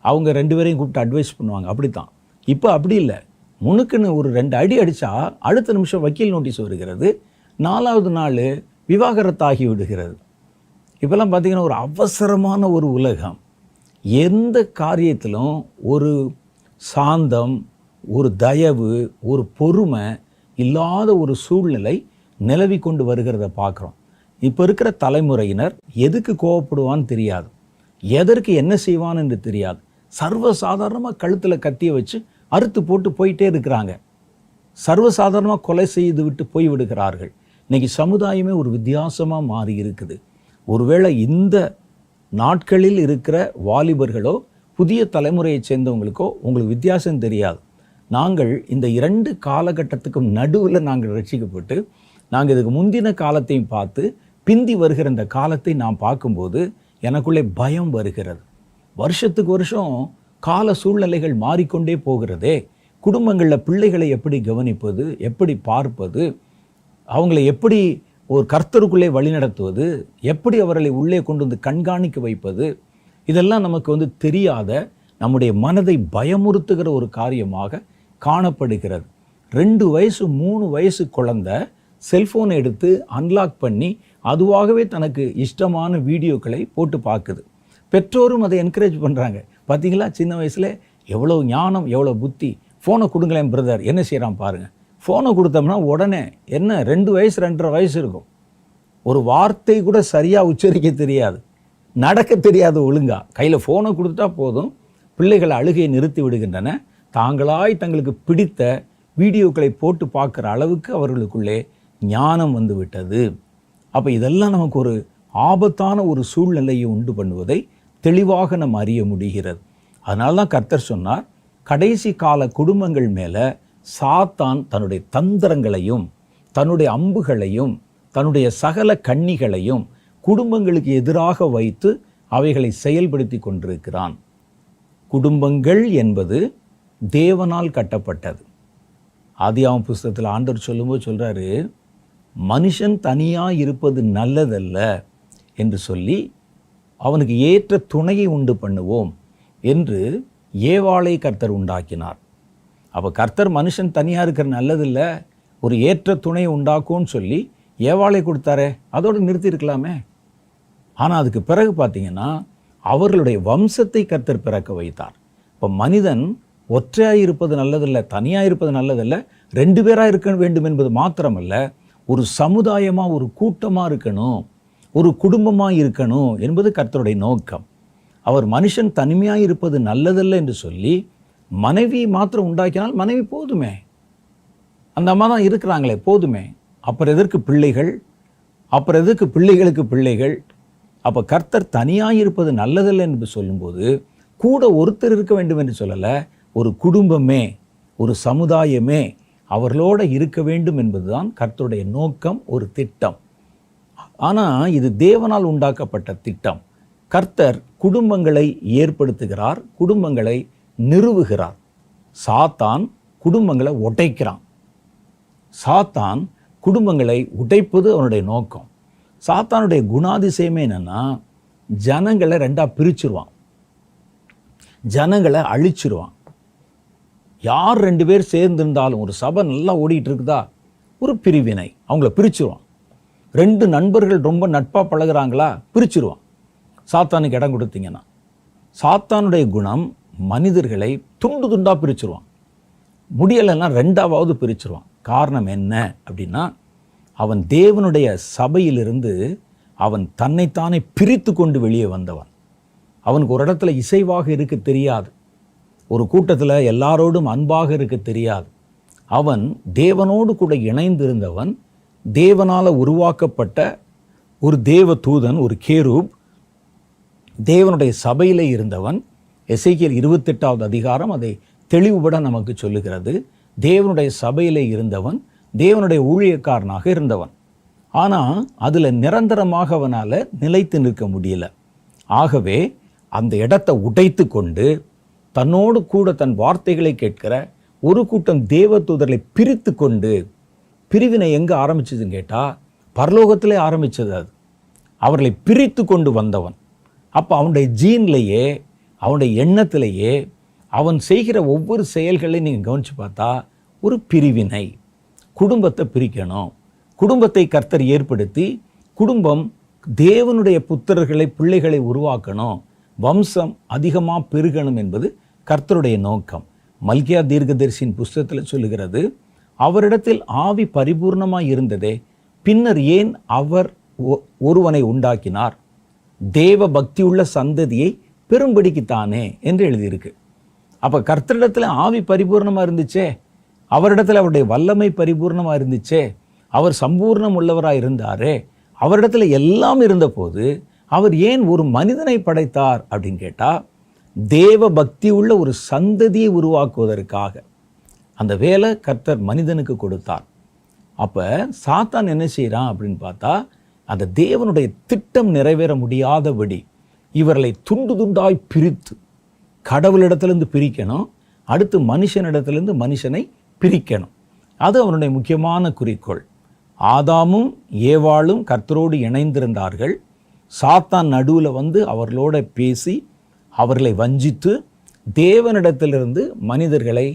அவங்க 2 பேரையும் கூப்பிட்டு அட்வைஸ் பண்ணுவாங்க. அப்படித்தான். இப்போ அப்படி இல்லை. முன்னுக்குன்னு ஒரு 2 அடி அடித்தா அடுத்த நிமிஷம் வக்கீல் நோட்டீஸ் வருகிறது, 4வது நாள் விவாகரத்தாகி விடுகிறது. இப்போல்லாம் பார்த்திங்கன்னா ஒரு அவசரமான ஒரு உலகம். எந்த காரியத்திலும் ஒரு சாந்தம், ஒரு தயவு, ஒரு பொறுமை இல்லாத ஒரு சூழ்நிலை நிலவி கொண்டு வருகிறத பார்க்குறோம். இப்போ இருக்கிற தலைமுறையினர் எதுக்கு கோவப்படுவான்னு தெரியாது, எதற்கு என்ன செய்வான்னு என்று தெரியாது. சர்வசாதாரணமாக கழுத்தில் கத்தியை வச்சு அறுத்து போட்டு போயிட்டே இருக்கிறாங்க. சர்வசாதாரணமாக கொலை செய்து விட்டு போய் விடுகிறார்கள். இன்றைக்கி சமுதாயமே ஒரு வித்தியாசமாக மாறி இருக்குது. ஒருவேளை இந்த நாட்களில் இருக்கிற வாலிபர்களோ புதிய தலைமுறையை சேர்ந்தவங்களுக்கோ உங்களுக்கு வித்தியாசம் தெரியாது. நாங்கள் இந்த 2 காலகட்டத்துக்கும் நடுவில் நாங்கள் ரட்சிக்கப்பட்டு நாங்கள் இதுக்கு முந்தின காலத்தையும் பார்த்து பிந்தி வருகிற இந்த காலத்தை நாம் பார்க்கும்போது எனக்குள்ளே பயம் வருகிறது. வருஷத்துக்கு வருஷம் கால சூழ்நிலைகள் மாறிக்கொண்டே போகிறதே. குடும்பங்களில் பிள்ளைகளை எப்படி கவனிப்பது, எப்படி பார்ப்பது, அவங்களை எப்படி ஒரு கர்த்தருக்குள்ளே வழிநடத்துவது, எப்படி அவர்களை உள்ளே கொண்டு வந்து கண்காணிக்க வைப்பது, இதெல்லாம் நமக்கு வந்து தெரியாத, நம்முடைய மனதை பயமுறுத்துகிற ஒரு காரியமாக காணப்படுகிறது. 2 வயசு 3 வயசு குழந்தை செல்ஃபோனை எடுத்து அன்லாக் பண்ணி அதுவாகவே தனக்கு இஷ்டமான வீடியோக்களை போட்டு பார்க்குது. பெற்றோரும் அதை என்கரேஜ் பண்ணுறாங்க. பார்த்தீங்களா, சின்ன வயசில் எவ்வளோ ஞானம், எவ்வளோ புத்தி, ஃபோனை கொடுங்களேன் பிரதர், என்ன செய்கிறான் பாருங்கள். ஃபோனை கொடுத்தோம்னா உடனே என்ன 2 வயசு 2.5 வயசு இருக்கும், ஒரு வார்த்தை கூட சரியாக உச்சரிக்க தெரியாது, நடக்க தெரியாது ஒழுங்கா. கையில் ஃபோனை கொடுத்துட்டா போதும், பிள்ளைகளை அழுகையை நிறுத்தி விடுகின்றன. தாங்களாய் தங்களுக்கு பிடித்த வீடியோக்களை போட்டு பார்க்குற அளவுக்கு அவர்களுக்குள்ளே ஞானம் வந்து விட்டது. அப்போ இதெல்லாம் நமக்கு ஒரு ஆபத்தான ஒரு சூழ்நிலையை உண்டு பண்ணுவதை தெளிவாக நம்ம அறிய முடிகிறது. அதனால தான் கர்த்தர் சொன்னார், கடைசி கால குடும்பங்கள் மேலே சாத்தான் தன்னுடைய தந்திரங்களையும் தன்னுடைய அம்புகளையும் தன்னுடைய சகல கண்ணிகளையும் குடும்பங்களுக்கு எதிராக வைத்து அவைகளை செயல்படுத்தி கொண்டிருக்கிறான். குடும்பங்கள் என்பது தேவனால் கட்டப்பட்டது. ஆதியாகமம் புஸ்தகத்தில் ஆண்டவர் சொல்லும்போது சொல்கிறாரு, மனுஷன் தனியாக இருப்பது நல்லதல்ல என்று சொல்லி அவனுக்கு ஏற்ற துணையை உண்டு பண்ணுவோம் என்று ஏவாளை கர்த்தர் உண்டாக்கினார். அப்போ கர்த்தர் மனுஷன் தனியாக இருக்கிற நல்லதில்லை, ஒரு ஏற்ற துணை உண்டாக்கும்னு சொல்லி ஏவாளை கொடுத்தாரே, அதோடு நிறுத்தியிருக்கலாமே. ஆனால் அதுக்கு பிறகு பார்த்தீங்கன்னா அவர்களுடைய வம்சத்தை கர்த்தர் பிறக்க வைத்தார். இப்போ மனிதன் ஒற்றையாக இருப்பது நல்லதில்லை, தனியாக இருப்பது நல்லதில்லை, 2 பேராக இருக்க வேண்டும் என்பது மாத்திரமல்ல, ஒரு சமுதாயமாக ஒரு கூட்டமாக இருக்கணும், ஒரு குடும்பமாக இருக்கணும் என்பது கர்த்தருடைய நோக்கம். அவர் மனுஷன் தனிமையாக இருப்பது நல்லதல்ல என்று சொல்லி மனைவி மாத்திரம் உண்டாக்கினால் மனைவி போதுமே, அந்த அம்மா தான் இருக்கிறாங்களே போதுமே, அப்புறம் எதற்கு பிள்ளைகள், அப்புறம் எதற்கு பிள்ளைகளுக்கு பிள்ளைகள்? அப்போ கர்த்தர் தனியாக இருப்பது நல்லதல்ல என்று சொல்லும்போது கூட ஒருத்தர் இருக்க வேண்டும் என்று சொல்லலை, ஒரு குடும்பமே ஒரு சமுதாயமே அவர்களோடு இருக்க வேண்டும் என்பதுதான் கர்த்தருடைய நோக்கம், ஒரு திட்டம். ஆனால் இது தேவனால் உண்டாக்கப்பட்ட திட்டம். கர்த்தர் குடும்பங்களை ஏற்படுத்துகிறார், குடும்பங்களை நிறுவுகிறார். சாத்தான் குடும்பங்களை உடைக்கிறான். சாத்தான் குடும்பங்களை உடைப்பது அவனுடைய நோக்கம். சாத்தானுடைய குணாதிசயமே என்னன்னா, ஜனங்களை 2ஆக பிரிச்சிருவான், ஜனங்களை அழிச்சிருவான். யார் 2 பேர் சேர்ந்திருந்தாலும், ஒரு சபை நல்லா ஓடிட்டு இருக்குதா, ஒரு பிரிவினை, அவங்கள பிரிச்சிருவான். 2 நண்பர்கள் ரொம்ப நட்பாக பழகுறாங்களா, பிரிச்சிருவான். சாத்தானுக்கு இடம் கொடுத்தீங்கன்னா சாத்தானுடைய குணம் மனிதர்களை துண்டு துண்டாக பிரிச்சிருவான். முடியலைன்னா 2ஆவது பிரிச்சிருவான். காரணம் என்ன அப்படின்னா, அவன் தேவனுடைய சபையிலிருந்து அவன் தன்னைத்தானே பிரித்து கொண்டு வெளியே வந்தவன். அவனுக்கு ஒரு இடத்துல இசைவாக இருக்க தெரியாது, ஒரு கூட்டத்தில் எல்லாரோடும் அன்பாக இருக்க தெரியாது. அவன் தேவனோடு கூட இணைந்திருந்தவன், தேவனால் உருவாக்கப்பட்ட ஒரு தேவ தூதன், ஒரு கேரூப், தேவனுடைய சபையிலே இருந்தவன். எசேக்கியேல் 28வது அதிகாரம் அதை தெளிவுபட நமக்கு சொல்லுகிறது. தேவனுடைய சபையிலே இருந்தவன், தேவனுடைய ஊழியக்காரனாக இருந்தவன். ஆனால் அதில் நிரந்தரமாக அவனால் நிலைத்து நிற்க முடியல. ஆகவே அந்த இடத்தை உடைத்து கொண்டு தன்னோடு கூட தன் வார்த்தைகளை கேட்கிற ஒரு கூட்டம் தேவதூதர்களை பிரித்து கொண்டு, பிரிவினை எங்கே ஆரம்பிச்சதுன்னு கேட்டால் பரலோகத்திலே ஆரம்பித்தது. அது அவர்களை பிரித்து கொண்டு வந்தவன். அப்போ அவனுடைய ஜீன்லேயே, அவனுடைய எண்ணத்திலேயே, அவன் செய்கிற ஒவ்வொரு செயல்களையும் நீங்கள் கவனித்து பார்த்தா ஒரு பிரிவினை. குடும்பத்தை பிரிக்கணும், குடும்பத்தை கர்த்தர் ஏற்படுத்தி குடும்பம் தேவனுடைய புத்திரர்களை, பிள்ளைகளை உருவாக்கணும், வம்சம் அதிகமாக பெருகணும் என்பது கர்த்தருடைய நோக்கம். மல்கியா தீர்க்கதரிசியின் புஸ்தகத்தில் சொல்லுகிறது, அவரிடத்தில் ஆவி பரிபூர்ணமாக இருந்ததே, பின்னர் ஏன் அவர் ஒருவனை உண்டாக்கினார், தேவ பக்தியுள்ள சந்ததியை பெரும்படிக்குத்தானே என்று எழுதியிருக்கு. அப்போ கர்த்தரிடத்தில் ஆவி பரிபூர்ணமாக இருந்துச்சே, அவரிடத்தில் அவருடைய வல்லமை பரிபூர்ணமாக இருந்துச்சே, அவர் சம்பூர்ணம் உள்ளவராக இருந்தாரே, அவரிடத்தில் எல்லாம் இருந்தபோது அவர் ஏன் ஒரு மனிதனை படைத்தார் அப்படின்னு கேட்டால், தேவ பக்தி உள்ள ஒரு சந்ததியை உருவாக்குவதற்காக அந்த வேலை கர்த்தர் மனிதனுக்கு கொடுத்தார். அப்போ சாத்தான் என்ன செய்கிறான் அப்படின்னு பார்த்தா, அந்த தேவனுடைய திட்டம் நிறைவேற முடியாதபடி இவர்களை துண்டு துண்டாய் பிரித்து, கடவுளிடத்திலிருந்து பிரிக்கணும், அடுத்து மனுஷனிடத்திலிருந்து மனுஷனை பிரிக்கணும். அது அவனுடைய முக்கியமான குறிக்கோள். ஆதாமும் ஏவாளும் கர்த்தரோடு இணைந்திருந்தார்கள். சாத்தான் நடுவில் வந்து அவர்களோட பேசி அவர்களை வஞ்சித்து தேவனிடத்திலிருந்து மனிதர்களை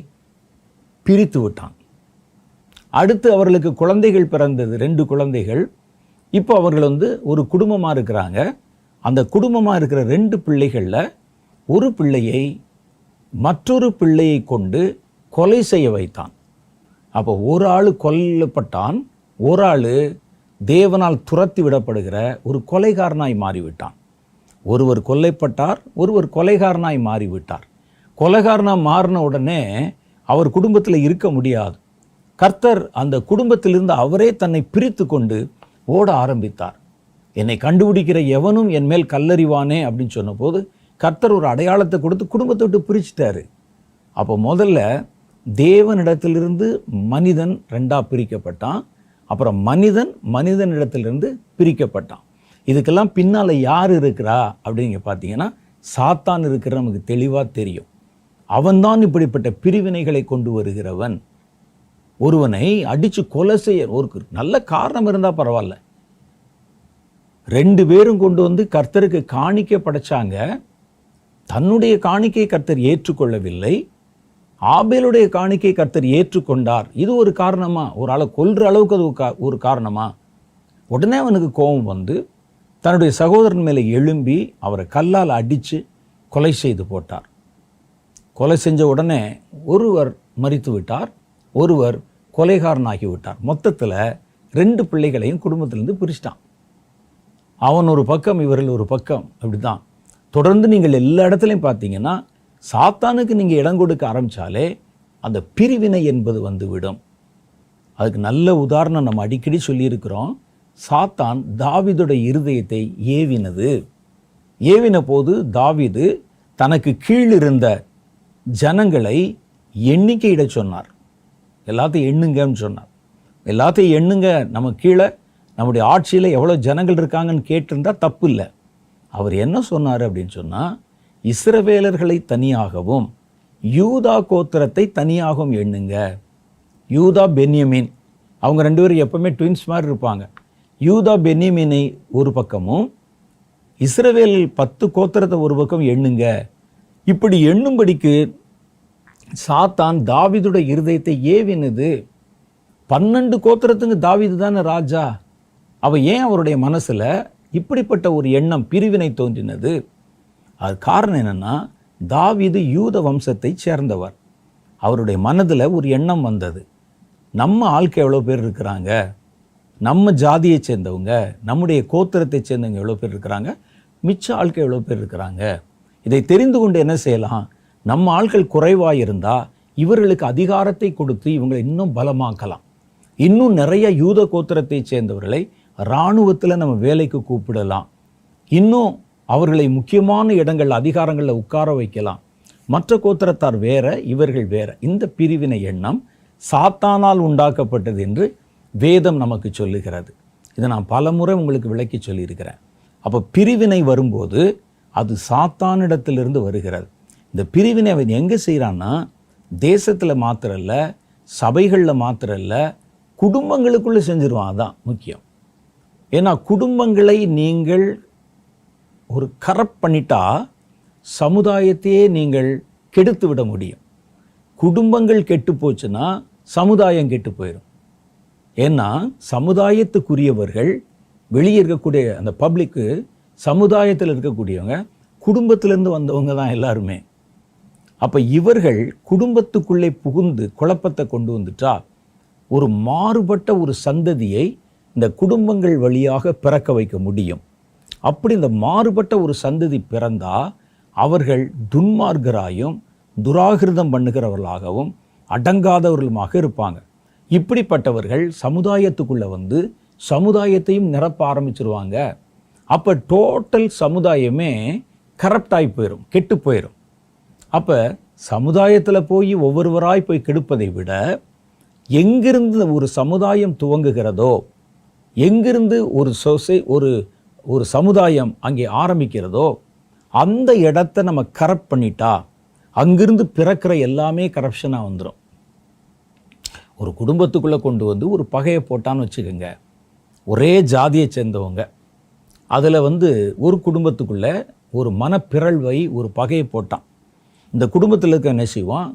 பிரித்து விட்டான். அடுத்து அவர்களுக்கு குழந்தைகள் பிறந்தது, 2 குழந்தைகள். இப்போ அவர்கள் ஒரு குடும்பமாக இருக்கிறாங்க. அந்த குடும்பமாக இருக்கிற 2 பிள்ளைகளில் ஒரு பிள்ளையை மற்றொரு பிள்ளையை கொண்டு கொலை செய்ய வைத்தான். அப்போ ஒரு ஆள் கொல்லப்பட்டான், ஒரு ஆள் தேவனால் துரத்தி விடப்படுகிற ஒரு கொலைகாரனாய் மாறிவிட்டான். ஒருவர் கொல்லைப்பட்டார், ஒருவர் கொலைகாரனாய் மாறிவிட்டார். கொலைகாரனாக மாறின உடனே அவர் குடும்பத்தில் இருக்க முடியாது. கர்த்தர் அந்த குடும்பத்திலிருந்து அவரே தன்னை பிரித்து கொண்டு ஓட ஆரம்பித்தார். என்னை கண்டுபிடிக்கிற எவனும் என் மேல் கல்லறிவானே அப்படின்னு சொன்னபோது கர்த்தர் ஒரு அடையாளத்தை கொடுத்து குடும்பத்தை விட்டு பிரிச்சுட்டாரு. அப்போ முதல்ல தேவனிடத்திலிருந்து மனிதன் 2ஆக பிரிக்கப்பட்டான். அப்புறம் மனிதனிடத்திலிருந்து பிரிக்கப்பட்டான். இதுக்கெல்லாம் பின்னால் யார் இருக்கிறா அப்படின்னு பார்த்தீங்கன்னா சாத்தான் இருக்கிற நமக்கு தெளிவாக தெரியும். அவன்தான் இப்படிப்பட்ட பிரிவினைகளை கொண்டு வருகிறவன். ஒருவனை அடித்து கொலை செய்ய ஒரு நல்ல காரணம் இருந்தால் பரவாயில்ல. 2 பேரும் கொண்டு வந்து கர்த்தருக்கு காணிக்கை படைச்சாங்க. தன்னுடைய காணிக்கையை கர்த்தர் ஏற்றுக்கொள்ளவில்லை. ஆபேலுடைய காணிக்கை கர்த்தர் ஏற்றுக்கொண்டார். இது ஒரு காரணமா? ஒரு ஆளை கொல்ற அளவுக்கு அது ஒரு காரணமா? உடனே அவனுக்கு கோபம் வந்து தன்னுடைய சகோதரன் மேலே எழும்பி அவரை கல்லால் அடித்து கொலை செய்து போட்டார். கொலை செஞ்ச உடனே ஒருவர் மரித்து விட்டார், ஒருவர் கொலைகாரனாகி விட்டார். மொத்தத்தில் 2 பிள்ளைகளையும் குடும்பத்திலேருந்து பிரிச்சிட்டான். அவன் ஒரு பக்கம், இவர்கள் ஒரு பக்கம். அப்படிதான் தொடர்ந்து நீங்கள் எல்லா இடத்துலையும் பார்த்தீங்கன்னா சாத்தானுக்கு நீங்கள் இடம் கொடுக்க ஆரம்பித்தாலே அந்த பிரிவினை என்பது வந்துவிடும். அதுக்கு நல்ல உதாரணம் நம்ம அடிக்கடி சொல்லியிருக்கிறோம். சாத்தான் தாவீதுடைய இருதயத்தை ஏவின போது தாவீது தனக்கு கீழ் இருந்த ஜனங்களை எண்ணிக்கையிட சொன்னார். எல்லாத்தையும் எண்ணுங்கன்னு சொன்னார். எல்லாத்தையும் எண்ணுங்க, நம்ம கீழே நம்முடைய ஆட்சியில் எவ்வளோ ஜனங்கள் இருக்காங்கன்னு கேட்டிருந்தா தப்பு இல்லை. அவர் என்ன சொன்னார் அப்படின்னு சொன்னால், இஸ்ரவேலர்களை தனியாகவும் யூதா கோத்திரத்தை தனியாகவும் எண்ணுங்க. யூதா பென்யமீன் அவங்க 2 பேரும் எப்பவுமே ட்வின்ஸ் மாதிரி இருப்பாங்க. யூதா பென்யமீனை ஒரு பக்கமும் இஸ்ரவேல் 10 கோத்திரத்தை ஒரு பக்கம் எண்ணுங்க. இப்படி எண்ணும்படிக்கு சாத்தான் தாவீதுடைய இருதயத்தை ஏவினது. 12 கோத்திரத்துக்கு தாவீது தானே ராஜா. ஏன் அவருடைய மனசில் இப்படிப்பட்ட ஒரு எண்ணம், பிரிவினை தோன்றினது? அது காரணம் என்னென்னா, தாவீது யூத வம்சத்தை சேர்ந்தவர். அவருடைய மனதில் ஒரு எண்ணம் வந்தது. நம்ம ஆட்கள் எவ்வளோ பேர் இருக்கிறாங்க, நம்ம ஜாதியை சேர்ந்தவங்க, நம்முடைய கோத்திரத்தை சேர்ந்தவங்க எவ்வளோ பேர் இருக்கிறாங்க, மிச்ச ஆட்கள் எவ்வளோ பேர் இருக்கிறாங்க. இதை தெரிந்து கொண்டு என்ன செய்யலாம்? நம்ம ஆட்கள் குறைவாக இருந்தால் இவர்களுக்கு அதிகாரத்தை கொடுத்து இவங்களை இன்னும் பலமாக்கலாம். இன்னும் நிறைய யூத கோத்திரத்தை சேர்ந்தவர்களை இராணுவத்தில் நம்ம வேலைக்கு கூப்பிடலாம். இன்னும் அவர்களை முக்கியமான இடங்கள், அதிகாரங்களில் உட்கார வைக்கலாம். மற்ற கோத்திரத்தார் வேற, இவர்கள் வேற. இந்த பிரிவினை எண்ணம் சாத்தானால் உண்டாக்கப்பட்டது என்று வேதம் நமக்கு சொல்லுகிறது. இதை நான் பல முறை உங்களுக்கு விளக்கி சொல்லியிருக்கிறேன். அப்போ பிரிவினை வரும்போது அது சாத்தானிடத்திலிருந்து வருகிறது. இந்த பிரிவினை அவன் எங்கே செய்கிறான்னா, தேசத்தில் மாத்திரம் இல்லை, சபைகளில் மாத்திரம் இல்லை, குடும்பங்களுக்குள்ளே செஞ்சிருவான். அதான் முக்கியம். ஏன்னா குடும்பங்களை நீங்கள் ஒரு கரப்ட் பண்ணிட்டா சமுதாயத்தையே நீங்கள் கெடுத்து விட முடியும். குடும்பங்கள் கெட்டு போச்சுன்னா சமுதாயம் கெட்டு போயிடும். ஏன்னா சமுதாயத்துக்குரியவர்கள் வெளியே இருக்கக்கூடிய அந்த பப்ளிக்கு, சமுதாயத்தில் இருக்கக்கூடியவங்க குடும்பத்திலேருந்து வந்தவங்க தான் எல்லாருமே. அப்போ இவர்கள் குடும்பத்துக்குள்ளே புகுந்து குழப்பத்தை கொண்டு வந்துட்டா ஒரு மாறுபட்ட ஒரு சந்ததியை இந்த குடும்பங்கள் வழியாக பிறக்க வைக்க முடியும். அப்படி இந்த மாறுபட்ட ஒரு சந்ததி பிறந்தா அவர்கள் துன்மார்க்கராயும் துராகிருதம் பண்ணுகிறவர்களாகவும் அடங்காதவர்களுமாக இருப்பாங்க. இப்படிப்பட்டவர்கள் சமுதாயத்துக்குள்ளே வந்து சமுதாயத்தையும் நிரப்ப ஆரம்பிச்சிருவாங்க. அப்போ டோட்டல் சமுதாயமே கரப்டாகி போயிடும், கெட்டு போயிடும். அப்போ சமுதாயத்தில் போய் ஒவ்வொருவராய் போய் கெடுப்பதை விட எங்கிருந்து ஒரு சமுதாயம் துவங்குகிறதோ, எங்கிருந்து ஒரு சமுதாயம் அங்கே ஆரம்பிக்கிறதோ அந்த இடத்த நம்ம கரப்ட் பண்ணிட்டா அங்கிருந்து பிறக்கிற எல்லாமே கரப்ஷனாக வந்துடும். ஒரு குடும்பத்துக்குள்ளே கொண்டு வந்து ஒரு பகையை போட்டான்னு வச்சுக்கோங்க. ஒரே ஜாதியை சேர்ந்தவங்க அதில் ஒரு குடும்பத்துக்குள்ளே ஒரு மனப்பிறழ்வை, ஒரு பகையை போட்டான். இந்த குடும்பத்தில் இருக்க என்ன செய்வான்,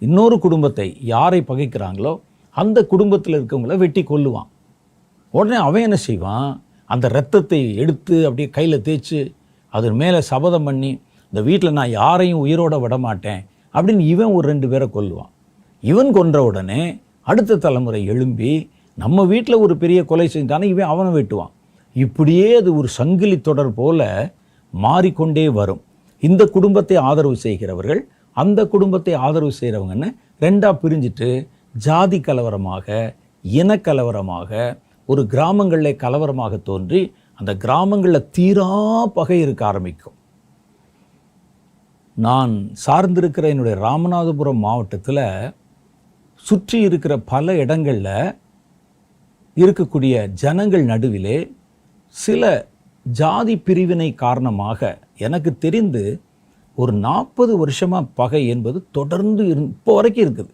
இன்னொரு குடும்பத்தை யாரை பகைக்கிறாங்களோ அந்த குடும்பத்தில் இருக்கவங்கள வெட்டி கொல்லுவான். உடனே அவன் என்ன செய்வான், அந்த இரத்தத்தை எடுத்து அப்படியே கையில் தேய்ச்சி அதன் மேலே சபதம் பண்ணி, இந்த வீட்டில் நான் யாரையும் உயிரோட விட மாட்டேன் அப்படின்னு இவன் ஒரு 2 பேரை கொல்லுவான். இவன் கொன்ற உடனே அடுத்த தலைமுறை எழும்பி நம்ம வீட்டில் ஒரு பெரிய கொலை செஞ்சானே இவன் அவனை வெட்டுவான். இப்படியே அது ஒரு சங்கிலி தொடர் போல மாறிக்கொண்டே வரும். இந்த குடும்பத்தை ஆதரவு செய்கிறவர்கள் அந்த குடும்பத்தை ஆதரவு செய்கிறவங்கன்னு 2ஆக பிரிஞ்சுட்டு ஜாதி கலவரமாக, இனக்கலவரமாக, ஒரு கிராமங்களில் கலவரமாக தோன்றி அந்த கிராமங்களில் தீரா பகை இருக்க ஆரம்பிக்கும். நான் சார்ந்திருக்கிற என்னுடைய ராமநாதபுரம் மாவட்டத்தில் சுற்றி இருக்கிற பல இடங்களில் இருக்கக்கூடிய ஜனங்கள் நடுவிலே சில ஜாதி பிரிவினை காரணமாக எனக்கு தெரிந்து ஒரு 40 வருஷமாக பகை என்பது தொடர்ந்து இப்போ வரைக்கும் இருக்குது.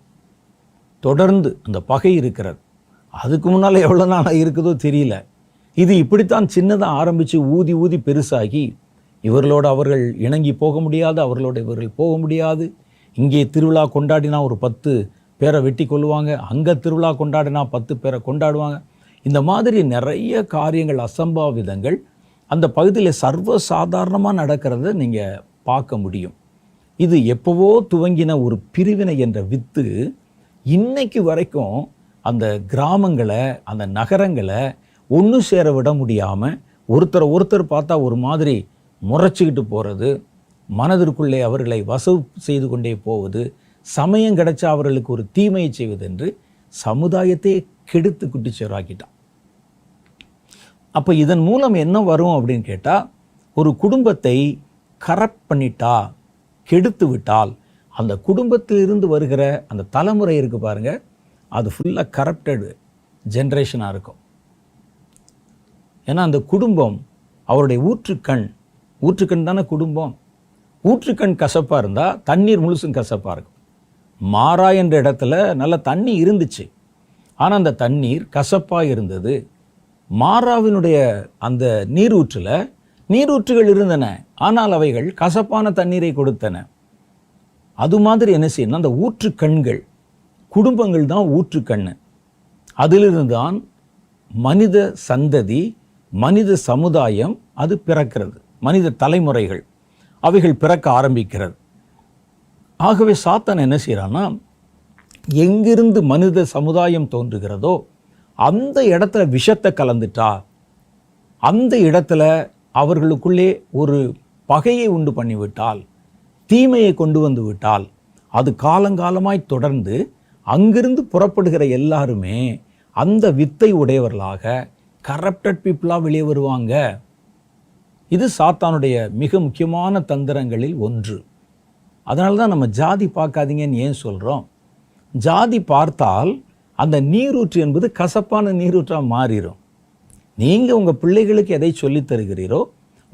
தொடர்ந்து அந்த பகை இருக்கிறது. அதுக்கு முன்னால் எவ்வளோ நாளாக இருக்குதோ தெரியல. இது இப்படித்தான் சின்னதாக ஆரம்பித்து ஊதி ஊதி பெருசாகி இவர்களோடு அவர்கள் இணங்கி போக முடியாது, அவர்களோடு இவர்கள் போக முடியாது. இங்கே திருவிழா கொண்டாடினா ஒரு 10 பேரை வெட்டி கொள்ளுவாங்க, அங்கே திருவிழா கொண்டாடினா 10 பேரை கொண்டாடுவாங்க. இந்த மாதிரி நிறைய காரியங்கள், அசம்பாவிதங்கள் அந்த பகுதியில் சர்வசாதாரணமாக நடக்கிறத நீங்கள் பார்க்க முடியும். இது எப்போவோ துவங்கின ஒரு பிரிவினை என்ற வித்து இன்னைக்கு வரைக்கும் அந்த கிராமங்களை, அந்த நகரங்களை ஒன்று சேர விட முடியாமல் ஒருத்தர் பார்த்தா ஒரு மாதிரி முறைச்சிக்கிட்டு போகிறது, மனதிற்குள்ளே அவர்களை வசவு செய்து கொண்டே போவது, சமயம் கிடைச்சா அவர்களுக்கு ஒரு தீமையை செய்வது என்று சமுதாயத்தை கெடுத்து குட்டிச்சோராக்கிட்டான். அப்போ இதன் மூலம் என்ன வரும் அப்படின்னு கேட்டால், ஒரு குடும்பத்தை கரப்ட் பண்ணிட்டா, கெடுத்து விட்டால், அந்த குடும்பத்திலிருந்து வருகிற அந்த தலைமுறை இருக்குது பாருங்க, அது ஃபுல்லாக கரப்டடு ஜென்ரேஷனாக இருக்கும். ஏன்னா அந்த குடும்பம் அவருடைய ஊற்றுக்கண் தானே குடும்பம். ஊற்றுக்கண் கசப்பாக இருந்தால் தண்ணீர் முழுசும் கசப்பாக இருக்கும். மாறா என்ற இடத்துல நல்ல தண்ணி இருந்துச்சு, ஆனால் அந்த தண்ணீர் கசப்பாக இருந்தது. மாறாவினுடைய அந்த நீரூற்றுகள் இருந்தன, ஆனால் அவைகள் கசப்பான தண்ணீரை கொடுத்தன. அது மாதிரி என்ன செய்யணும், அந்த ஊற்றுக்கண்கள், குடும்பங்கள் தான் ஊற்றுக்கண்ணு. அதிலிருந்து தான் மனித சந்ததி, மனித சமுதாயம் அது பிறக்கிறது. மனித தலைமுறைகள் அவைகள் பிறக்க ஆரம்பிக்கிறது. ஆகவே சாத்தான் என்ன செய்யறான்னா, எங்கிருந்து மனித சமுதாயம் தோன்றுகிறதோ அந்த இடத்துல விஷத்தை கலந்துட்டா, அந்த இடத்துல அவர்களுக்குள்ளே ஒரு பகையை உண்டு பண்ணிவிட்டால், தீமையை கொண்டு வந்து விட்டால், அது காலங்காலமாய் தொடர்ந்து அங்கிருந்து புறப்படுகிற எல்லாருமே அந்த வித்தை உடையவர்களாக கரப்டட் பீப்புளாக வெளியே வருவாங்க. இது சாத்தானுடைய மிக முக்கியமான தந்திரங்களில் ஒன்று. அதனால தான் நம்ம ஜாதி பார்க்காதீங்கன்னு ஏன் சொல்கிறோம். ஜாதி பார்த்தால் அந்த நீரூற்று என்பது கசப்பான நீரூற்றாக மாறிடும். நீங்கள் உங்கள் பிள்ளைகளுக்கு எதை சொல்லித் தருகிறீரோ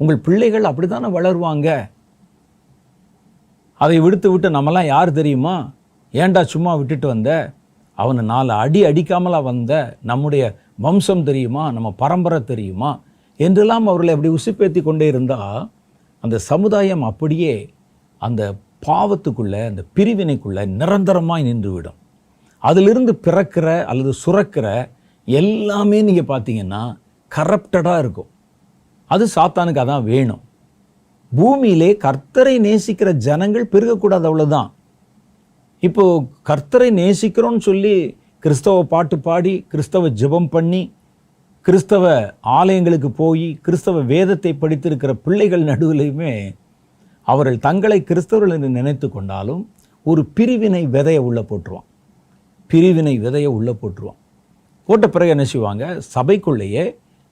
உங்கள் பிள்ளைகள் அப்படி தானே வளருவாங்க. அதை விட்டு நம்மலாம் யார் தெரியுமா, ஏன்டா சும்மா விட்டுட்டு வந்த, அவனை 4 அடி அடிக்காமலா வந்த, நம்முடைய வம்சம் தெரியுமா, நம்ம பரம்பரை தெரியுமா என்றெல்லாம் அவர்களை அப்படி உசுப்பேற்றி கொண்டே இருந்தால் அந்த சமுதாயம் அப்படியே அந்த பாவத்துக்குள்ளே, அந்த பிரிவினைக்குள்ளே நிரந்தரமாய் நின்றுவிடும். அதிலிருந்து பிறக்கிற அல்லது சுரக்கிற எல்லாமே நீங்கள் பார்த்தீங்கன்னா கரப்டடாக இருக்கும். அது சாத்தானுக்கு அதான் வேணும். பூமியிலே கர்த்தரை நேசிக்கிற ஜனங்கள் பெருகக்கூடாது, அவ்வளோதான். இப்போது கர்த்தரை நேசிக்கிறோன்னு சொல்லி கிறிஸ்தவ பாட்டு பாடி, கிறிஸ்தவ ஜெபம் பண்ணி, கிறிஸ்தவ ஆலயங்களுக்கு போய் கிறிஸ்தவ வேதத்தை படித்திருக்கிற பிள்ளைகள் நடுவிலையுமே அவர்கள் தங்களை கிறிஸ்தவர்கள் என்று நினைத்து கொண்டாலும் ஒரு பிரிவினை விதையை உள்ளே போட்டுருவான். போட்ட பிறகு என்ன செய்வாங்க, சபைக்குள்ளேயே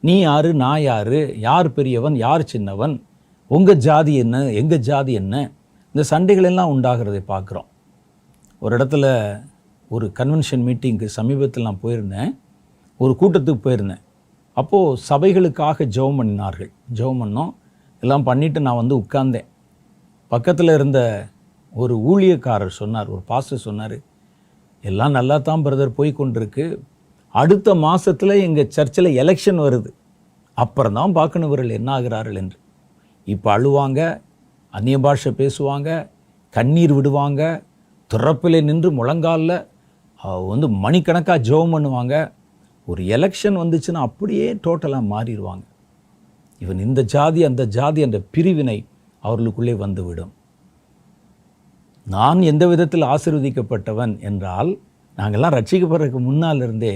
நீ யாரு, நான் யாரு, யார் பெரியவன், யார் சின்னவன், உங்கள் ஜாதி என்ன, எங்கள் ஜாதி என்ன, இந்த சண்டைகள் எல்லாம் உண்டாகிறதை பார்க்குறோம். ஒரு இடத்துல ஒரு கன்வென்ஷன் மீட்டிங்க்கு சமீபத்தில் நான் போயிருந்தேன், ஒரு கூட்டத்துக்கு போயிருந்தேன். அப்போது சபைகளுக்காக ஜெபம் பண்ணினார்கள். ஜெபம் பண்ணோம், எல்லாம் பண்ணிவிட்டு நான் வந்து உட்கார்ந்தேன். பக்கத்தில் இருந்த ஒரு ஊழியக்காரர் சொன்னார், ஒரு பாஸ்டர் சொன்னார், எல்லாம் நல்லா தான் பிரதர் போய் கொண்டிருக்கு, அடுத்த மாதத்தில் எங்கள் சர்ச்சில் எலெக்ஷன் வருது, அப்புறம் தான் பார்க்கணும் இவர்கள் என்ன ஆகிறார்கள் என்று. இப்போ அழுவாங்க, அந்நிய பாஷை பேசுவாங்க, கண்ணீர் விடுவாங்க, துறப்பிலே நின்று முழங்காலில் வந்து மணிக்கணக்காக ஜெபம் பண்ணுவாங்க. ஒரு எலெக்ஷன் வந்துச்சுன்னா அப்படியே டோட்டலாக மாறிடுவாங்க. இவன் இந்த ஜாதி அந்த ஜாதி என்ற பிரிவினை அவர்களுக்குள்ளே வந்துவிடும். நான் எந்த விதத்தில் ஆசீர்வதிக்கப்பட்டவன் என்றால், நாங்கள்லாம் ரட்சிக்கப்படுறதுக்கு முன்னால் இருந்தே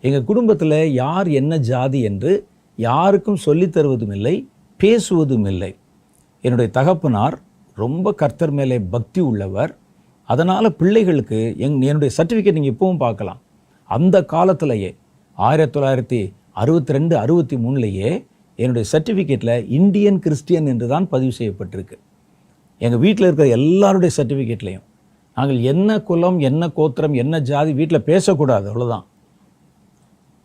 எங்கள் குடும்பத்தில் யார் என்ன ஜாதி என்று யாருக்கும் சொல்லித் தருவதும் இல்லை, பேசுவதும் இல்லை. என்னுடைய தகப்பனார் ரொம்ப கர்த்தர் மேலே பக்தி உள்ளவர். அதனால் பிள்ளைகளுக்கு என்னுடைய சர்டிஃபிகேட் நீங்கள் இப்போவும் பார்க்கலாம். அந்த காலத்திலேயே 1962 63 என்னுடைய சர்டிஃபிகேட்டில் இந்தியன் கிறிஸ்டியன் என்று தான் பதிவு செய்யப்பட்டிருக்கு. எங்கள் வீட்டில் இருக்கிற எல்லாருடைய சர்டிஃபிகேட்லேயும் நாங்கள் என்ன குலம், என்ன கோத்திரம், என்ன ஜாதி வீட்டில் பேசக்கூடாது, அவ்வளோதான்.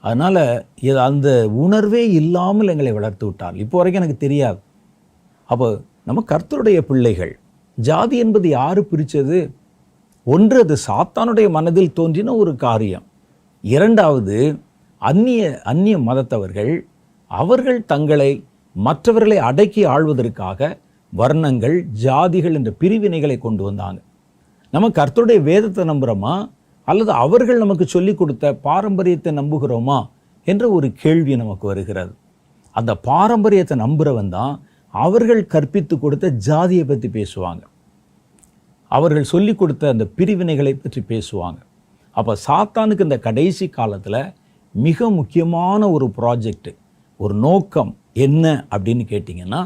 அதனால் இது அந்த உணர்வே இல்லாமல் எங்களை வளர்த்து விட்டார். இப்போ வரைக்கும் எனக்கு தெரியாது. அப்போ நம்ம கர்த்தருடைய பிள்ளைகள். ஜாதி என்பது யார் பிரித்தது? ஒன்று, அது சாத்தானுடைய மனதில் தோன்றின ஒரு காரியம். இரண்டாவது, அந்நிய மதத்தவர்கள் அவர்கள் தங்களை மற்றவர்களை அடக்கி ஆள்வதற்காக வர்ணங்கள், ஜாதிகள் என்ற பிரிவினைகளை கொண்டு வந்தாங்க. நம்ம கர்த்தருடைய வேதத்தை நம்புகிறோமா அல்லது அவர்கள் நமக்கு சொல்லிக் கொடுத்த பாரம்பரியத்தை நம்புகிறோமா என்ற ஒரு கேள்வி நமக்கு வருகிறது. அந்த பாரம்பரியத்தை நம்புகிறவன் தான் அவர்கள் கற்பித்து கொடுத்த ஜாதியை பற்றி பேசுவாங்க, அவர்கள் சொல்லிக் கொடுத்த அந்த பிரிவினைகளை பற்றி பேசுவாங்க. அப்போ சாத்தானுக்கு இந்த கடைசி காலத்தில் மிக முக்கியமான ஒரு ப்ராஜெக்ட், ஒரு நோக்கம் என்ன அப்படின்னு கேட்டிங்கன்னா,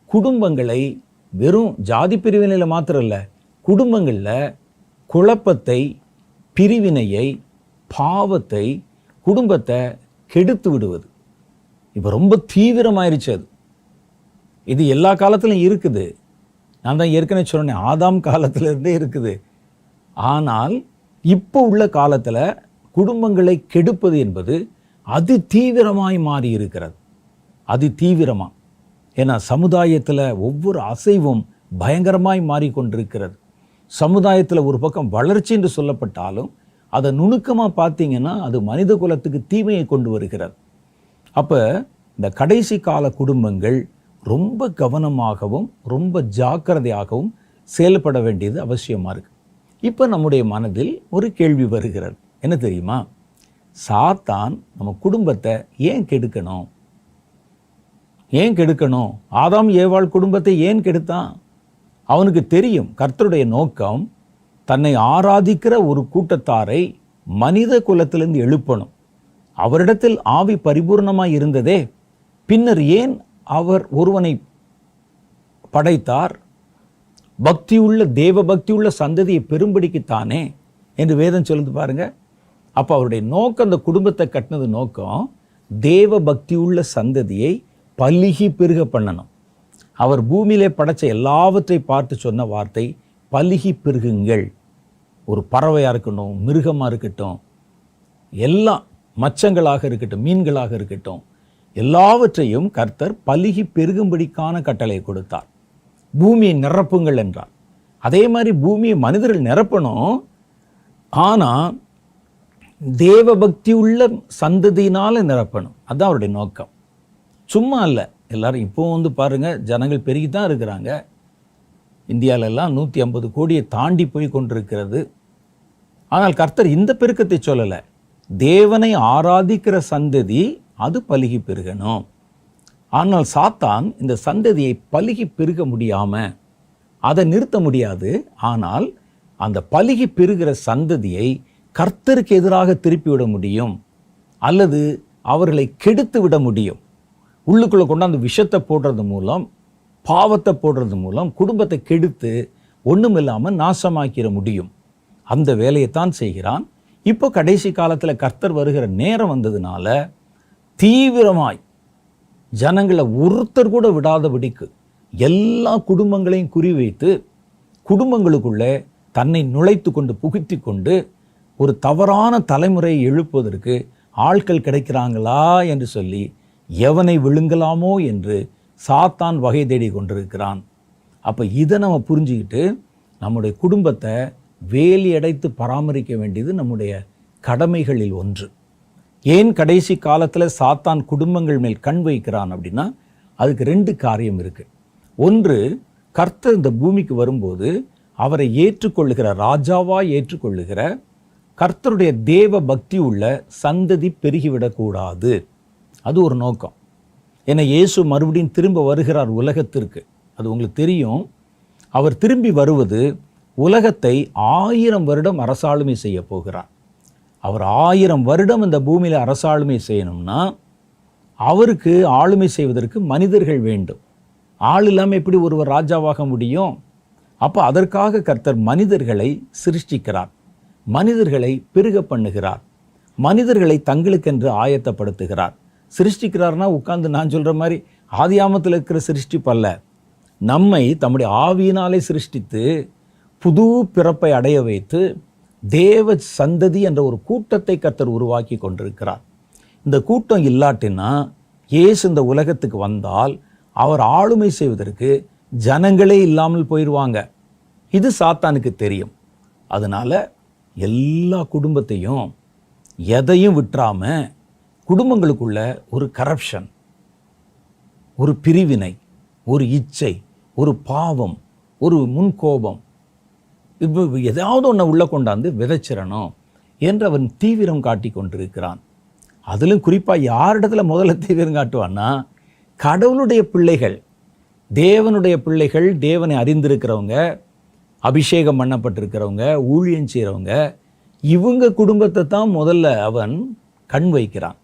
குடும்பங்களை வெறும் ஜாதி பிரிவினையில் மாத்திரம் இல்லை, குடும்பங்களில் குழப்பத்தை, பிரிவினையை, பாவத்தை, குடும்பத்தை கெடுத்து விடுவது. இப்போ ரொம்ப தீவிரமாயிருச்சு அது. இது எல்லா காலத்திலும் இருக்குது. நான் தான் ஏற்கனவே சொன்னேன், ஆதாம் காலத்திலிருந்தே இருக்குது. ஆனால் இப்போ உள்ள காலத்தில் குடும்பங்களை கெடுப்பது என்பது அதி தீவிரமாய் மாறி இருக்கிறது. அதி தீவிரமாக. ஏன்னா சமுதாயத்தில் ஒவ்வொரு அசைவும் பயங்கரமாய் மாறிக்கொண்டிருக்கிறது. சமுதாயத்தில் ஒரு பக்கம் வளர்ச்சி என்று சொல்லப்பட்டாலும் அதை நுணுக்கமாக பார்த்தீங்கன்னா அது மனித குலத்துக்கு தீமையை கொண்டு வருகிறது. அப்போ இந்த கடைசி கால குடும்பங்கள் ரொம்ப கவனமாகவும் ரொம்ப ஜாக்கிரதையாகவும் செயல்பட வேண்டியது அவசியமாக இருக்குது. இப்போ நம்முடைய மனதில் ஒரு கேள்வி வருகிறது, என்ன தெரியுமா? சாத்தான் நம்ம குடும்பத்தை ஏன் கெடுக்கணும்? ஏன் கெடுக்கணும்? ஆதாம் ஏவாள் குடும்பத்தை ஏன் கெடுத்தான்? அவனுக்கு தெரியும் கர்த்தருடைய நோக்கம் தன்னை ஆராதிக்கிற ஒரு கூட்டத்தாரை மனித குலத்திலிருந்து எழுப்பணும். அவரிடத்தில் ஆவி பரிபூர்ணமாய் இருந்ததே, பின்னர் ஏன் அவர் ஒருவனை படைத்தார்? பக்தியுள்ள தேவ பக்தியுள்ள சந்ததியை பெரும்படிக்குத்தானே என்று வேதம் சொல்லுது பாருங்க. அப்போ அவருடைய நோக்கம், அந்த குடும்பத்தை கட்டினது நோக்கம் தேவ பக்தியுள்ள சந்ததியை பலுகி பெருக பண்ணணும். அவர் பூமியிலே படைச்ச எல்லாவற்றை பார்த்து சொன்ன வார்த்தை பலுகி பெருகுங்கள். ஒரு பறவையாக இருக்கட்டும், மிருகமாக இருக்கட்டும், எல்லாம் மச்சங்களாக இருக்கட்டும், மீன்களாக இருக்கட்டும், எல்லாவற்றையும் கர்த்தர் பலுகி பெருகும்படிக்கான கட்டளை கொடுத்தார். பூமியை நிரப்புங்கள் என்றார். அதே மாதிரி பூமியை மனிதர்கள் நிரப்பணும். ஆனால் தேவ பக்தி உள்ள சந்ததியினால் நிரப்பணும். அதுதான் அவருடைய நோக்கம். சும்மா இல்லை. எல்லாரும் இப்போ பாருங்கள், ஜனங்கள் பெருகி தான் இருக்கிறாங்க. இந்தியாவிலெல்லாம் 150 கோடியை தாண்டி போய் கொண்டிருக்கிறது. ஆனால் கர்த்தர் இந்த பெருக்கத்தை சொல்லலை. தேவனை ஆராதிக்கிற சந்ததி அது பலுகி பெருகணும். ஆனால் சாத்தான் இந்த சந்ததியை பலுகி பெருக முடியாமல் அதை நிறுத்த முடியாது. ஆனால் அந்த பலுகி பெருகிற சந்ததியை கர்த்தருக்கு எதிராக திருப்பிவிட முடியும், அல்லது அவர்களை கெடுத்து விட முடியும். உள்ளுக்குள்ளே கொண்டாந்து விஷத்தை போடுறது மூலம், பாவத்தை போடுறது மூலம் குடும்பத்தை கெடுத்து ஒன்றும் இல்லாமல் நாசமாக்கிட முடியும். அந்த வேலையைத்தான் செய்கிறான். இப்போ கடைசி காலத்தில் கர்த்தர் வருகிற நேரம் வந்ததுனால தீவிரமாய் ஜனங்களை ஒருத்தர் கூட விடாதபடிக்கு எல்லா குடும்பங்களையும் குறிவைத்து குடும்பங்களுக்குள்ளே தன்னை நுழைத்து கொண்டு புகுத்தி கொண்டு ஒரு தவறான தலைமுறையை எழுப்புவதற்கு ஆட்கள் கிடைக்கிறாங்களா என்று சொல்லி எவனை விழுங்கலாமோ என்று சாத்தான் வகை தேடி கொண்டிருக்கிறான். அப்போ இதை நம்ம புரிஞ்சுக்கிட்டு நம்முடைய குடும்பத்தை வேலி அடைத்து பராமரிக்க வேண்டியது நம்முடைய கடமைகளில் ஒன்று. ஏன் கடைசி காலத்தில் சாத்தான் குடும்பங்கள் மேல் கண் வைக்கிறான் அப்படின்னா அதுக்கு 2 காரியம் இருக்குது. ஒன்று, கர்த்தர் இந்த பூமிக்கு வரும்போது அவரை ஏற்றுக்கொள்ளுகிற, ராஜாவாக ஏற்றுக்கொள்ளுகிற கர்த்தருடைய தேவ பக்தி உள்ள சந்ததி பெருகிவிடக்கூடாது. அது ஒரு நோக்கம். ஏன்னா இயேசு மறுபடியும் திரும்ப வருகிறார் உலகத்திற்கு. அது உங்களுக்கு தெரியும். அவர் திரும்பி வருவது உலகத்தை 1000 வருடம் அரசாளுமை செய்ய போகிறார். அவர் 1000 வருடம் இந்த பூமியில் அரசாளுமை செய்யணும்னா அவருக்கு ஆளுமை செய்வதற்கு மனிதர்கள் வேண்டும். ஆள் இல்லாமல் எப்படி ஒருவர் ராஜாவாக முடியும்? அப்போ அதற்காக கர்த்தர் மனிதர்களை சிருஷ்டிக்கிறார், மனிதர்களை பெருக பண்ணுகிறார், மனிதர்களை தங்களுக்கென்று ஆயத்தப்படுத்துகிறார். சிருஷ்டிக்கிறார்னா உட்கார்ந்து நான் சொல்கிற மாதிரி ஆதியாமத்தில் இருக்கிற சிருஷ்டிப்பல்ல. நம்மை தம்முடைய ஆவியினாலே சிருஷ்டித்து புது பிறப்பை அடைய வைத்து தேவ சந்ததி என்ற ஒரு கூட்டத்தை கர்த்தர் உருவாக்கி கொண்டிருக்கிறார். இந்த கூட்டம் இல்லாட்டினா இயேசு இந்த உலகத்துக்கு வந்தால் அவர் ஆளுமை செய்வதற்கு ஜனங்களே இல்லாமல் போயிடுவாங்க. இது சாத்தானுக்கு தெரியும். அதனால எல்லா குடும்பத்தையும் எதையும் விட்டுறாம குடும்பங்களுக்குள்ள ஒரு கரப்ஷன், ஒரு பிரிவினை, ஒரு இச்சை, ஒரு பாவம், ஒரு முன்கோபம், இப்போ ஏதாவது ஒன்றை உள்ளே கொண்டாந்து விதைச்சிடணும் என்று அவன் தீவிரம் காட்டி கொண்டிருக்கிறான். அதிலும் குறிப்பாக யாரிடத்துல முதல்ல தீவிரம் காட்டுவான்னா, கடவுளுடைய பிள்ளைகள், தேவனுடைய பிள்ளைகள், தேவனை அறிந்திருக்கிறவங்க, அபிஷேகம் பண்ணப்பட்டிருக்கிறவங்க, ஊழியம் செய்கிறவங்க, இவங்க குடும்பத்தை தான் முதல்ல அவன் கண் வைக்கிறான்.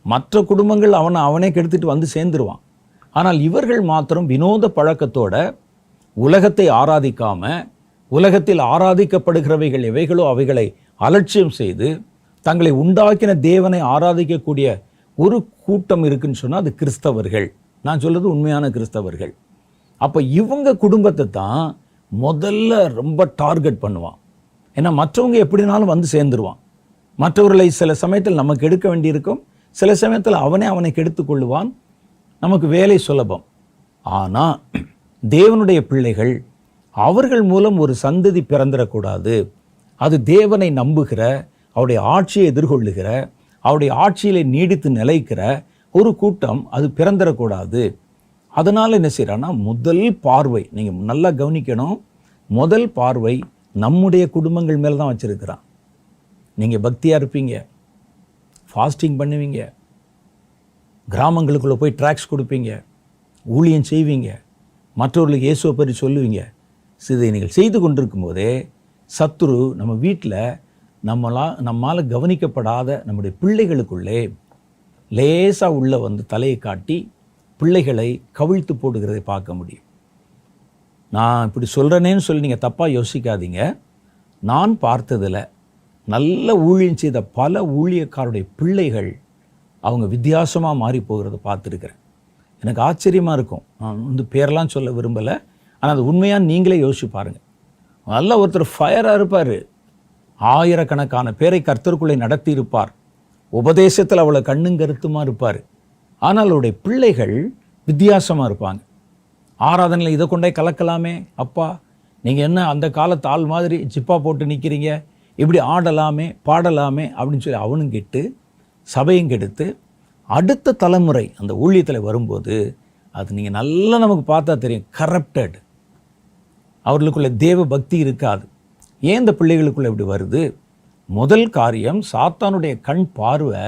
மற்ற குடும்பங்கள் அவனே கெடுத்துட்டு வந்து சேர்ந்துருவான். ஆனால் இவர்கள் மாத்திரம் வினோத பழக்கத்தோட உலகத்தை ஆராதிக்காம, உலகத்தில் ஆராதிக்கப்படுகிறவைகள் எவைகளோ அவைகளை அலட்சியம் செய்து தங்களை உண்டாக்கின தேவனை ஆராதிக்கக்கூடிய ஒரு கூட்டம் இருக்குன்னு சொன்னால் அது கிறிஸ்தவர்கள். நான் சொல்றது உண்மையான கிறிஸ்தவர்கள். அப்போ இவங்க குடும்பத்தை தான் முதல்ல ரொம்ப டார்கெட் பண்ணுவான். ஏன்னா மற்றவங்க எப்படினாலும் வந்து சேர்ந்துருவான். மற்றவர்களை சில சமயத்தில் நமக்கு எடுக்க வேண்டியிருக்கும், சில சமயத்தில் அவனை கெடுத்து கொள்ளுவான். நமக்கு வேலை சுலபம். ஆனால் தேவனுடைய பிள்ளைகள், அவர்கள் மூலம் ஒரு சந்ததி பிறந்திடக்கூடாது. அது தேவனை நம்புகிற, அவருடைய ஆட்சியை எதிர்கொள்ளுகிற, அவருடைய ஆட்சியிலே நீடித்து நிலைக்கிற ஒரு கூட்டம் அது பிறந்திடக்கூடாது. அதனால் என்ன செய்யறான்னா, முதல் பார்வை, நீங்கள் நல்லா கவனிக்கணும், முதல் பார்வை நம்முடைய குடும்பங்கள் மேலே தான் வச்சிருக்கிறான். நீங்கள் பக்தியாக இருப்பீங்க, ஃபாஸ்டிங் பண்ணுவீங்க, கிராமங்களுக்குள்ளே போய் ட்ராக்ஸ் கொடுப்பீங்க, ஊழியம் செய்வீங்க, மற்றவர்களுக்கு இயேசுவை பற்றி சொல்லுவீங்க. இதை நீங்கள் செய்து கொண்டிருக்கும் போதே சத்துரு நம்ம வீட்டில் நம்மால் கவனிக்கப்படாத நம்முடைய பிள்ளைகளுக்குள்ளே லேசாக உள்ள வந்து தலையை காட்டி பிள்ளைகளை கவிழ்த்து போடுகிறதை பார்க்க முடியும். நான் இப்படி சொல்கிறேனேன்னு சொல்லி நீங்கள் தப்பாக யோசிக்காதீங்க. நான் பார்த்ததில் நல்ல ஊழியம் செய்த பல ஊழியக்காருடைய பிள்ளைகள் அவங்க வித்தியாசமாக மாறி போகிறத பார்த்துருக்கிறேன். எனக்கு ஆச்சரியமாக இருக்கும். நான் வந்து பேரெல்லாம் சொல்ல விரும்பலை, ஆனால் அது உண்மையாக நீங்களே யோசிச்சு பாருங்கள். நல்ல ஒருத்தர் ஃபயராக இருப்பார், ஆயிரக்கணக்கான பேரை கர்த்தருக்குள்ளே நடத்தி இருப்பார், உபதேசத்தில் அவ்வளோ கண்ணும் கருத்துமாக இருப்பார். ஆனால் அவருடைய பிள்ளைகள் வித்தியாசமாக இருப்பாங்க. ஆராதனையில் இதை கொண்டே கலக்கலாமே, அப்பா நீங்கள் என்ன அந்த காலத்து ஆள் மாதிரி ஜிப்பா போட்டு நிற்கிறீங்க, இப்படி ஆடலாமே பாடலாமே அப்படின்னு சொல்லி அவனும் கெட்டு சபையும் கெடுத்து அடுத்த தலைமுறை அந்த ஊழியத்தில் வரும்போது அது நீங்கள் நல்லா நமக்கு பார்த்தா தெரியும், கரப்டட். அவர்களுக்குள்ள தேவ பக்தி இருக்காது. ஏன் இந்த பிள்ளைகளுக்குள்ள இப்படி வருது? முதல் காரியம், சாத்தானுடைய கண் பார்வை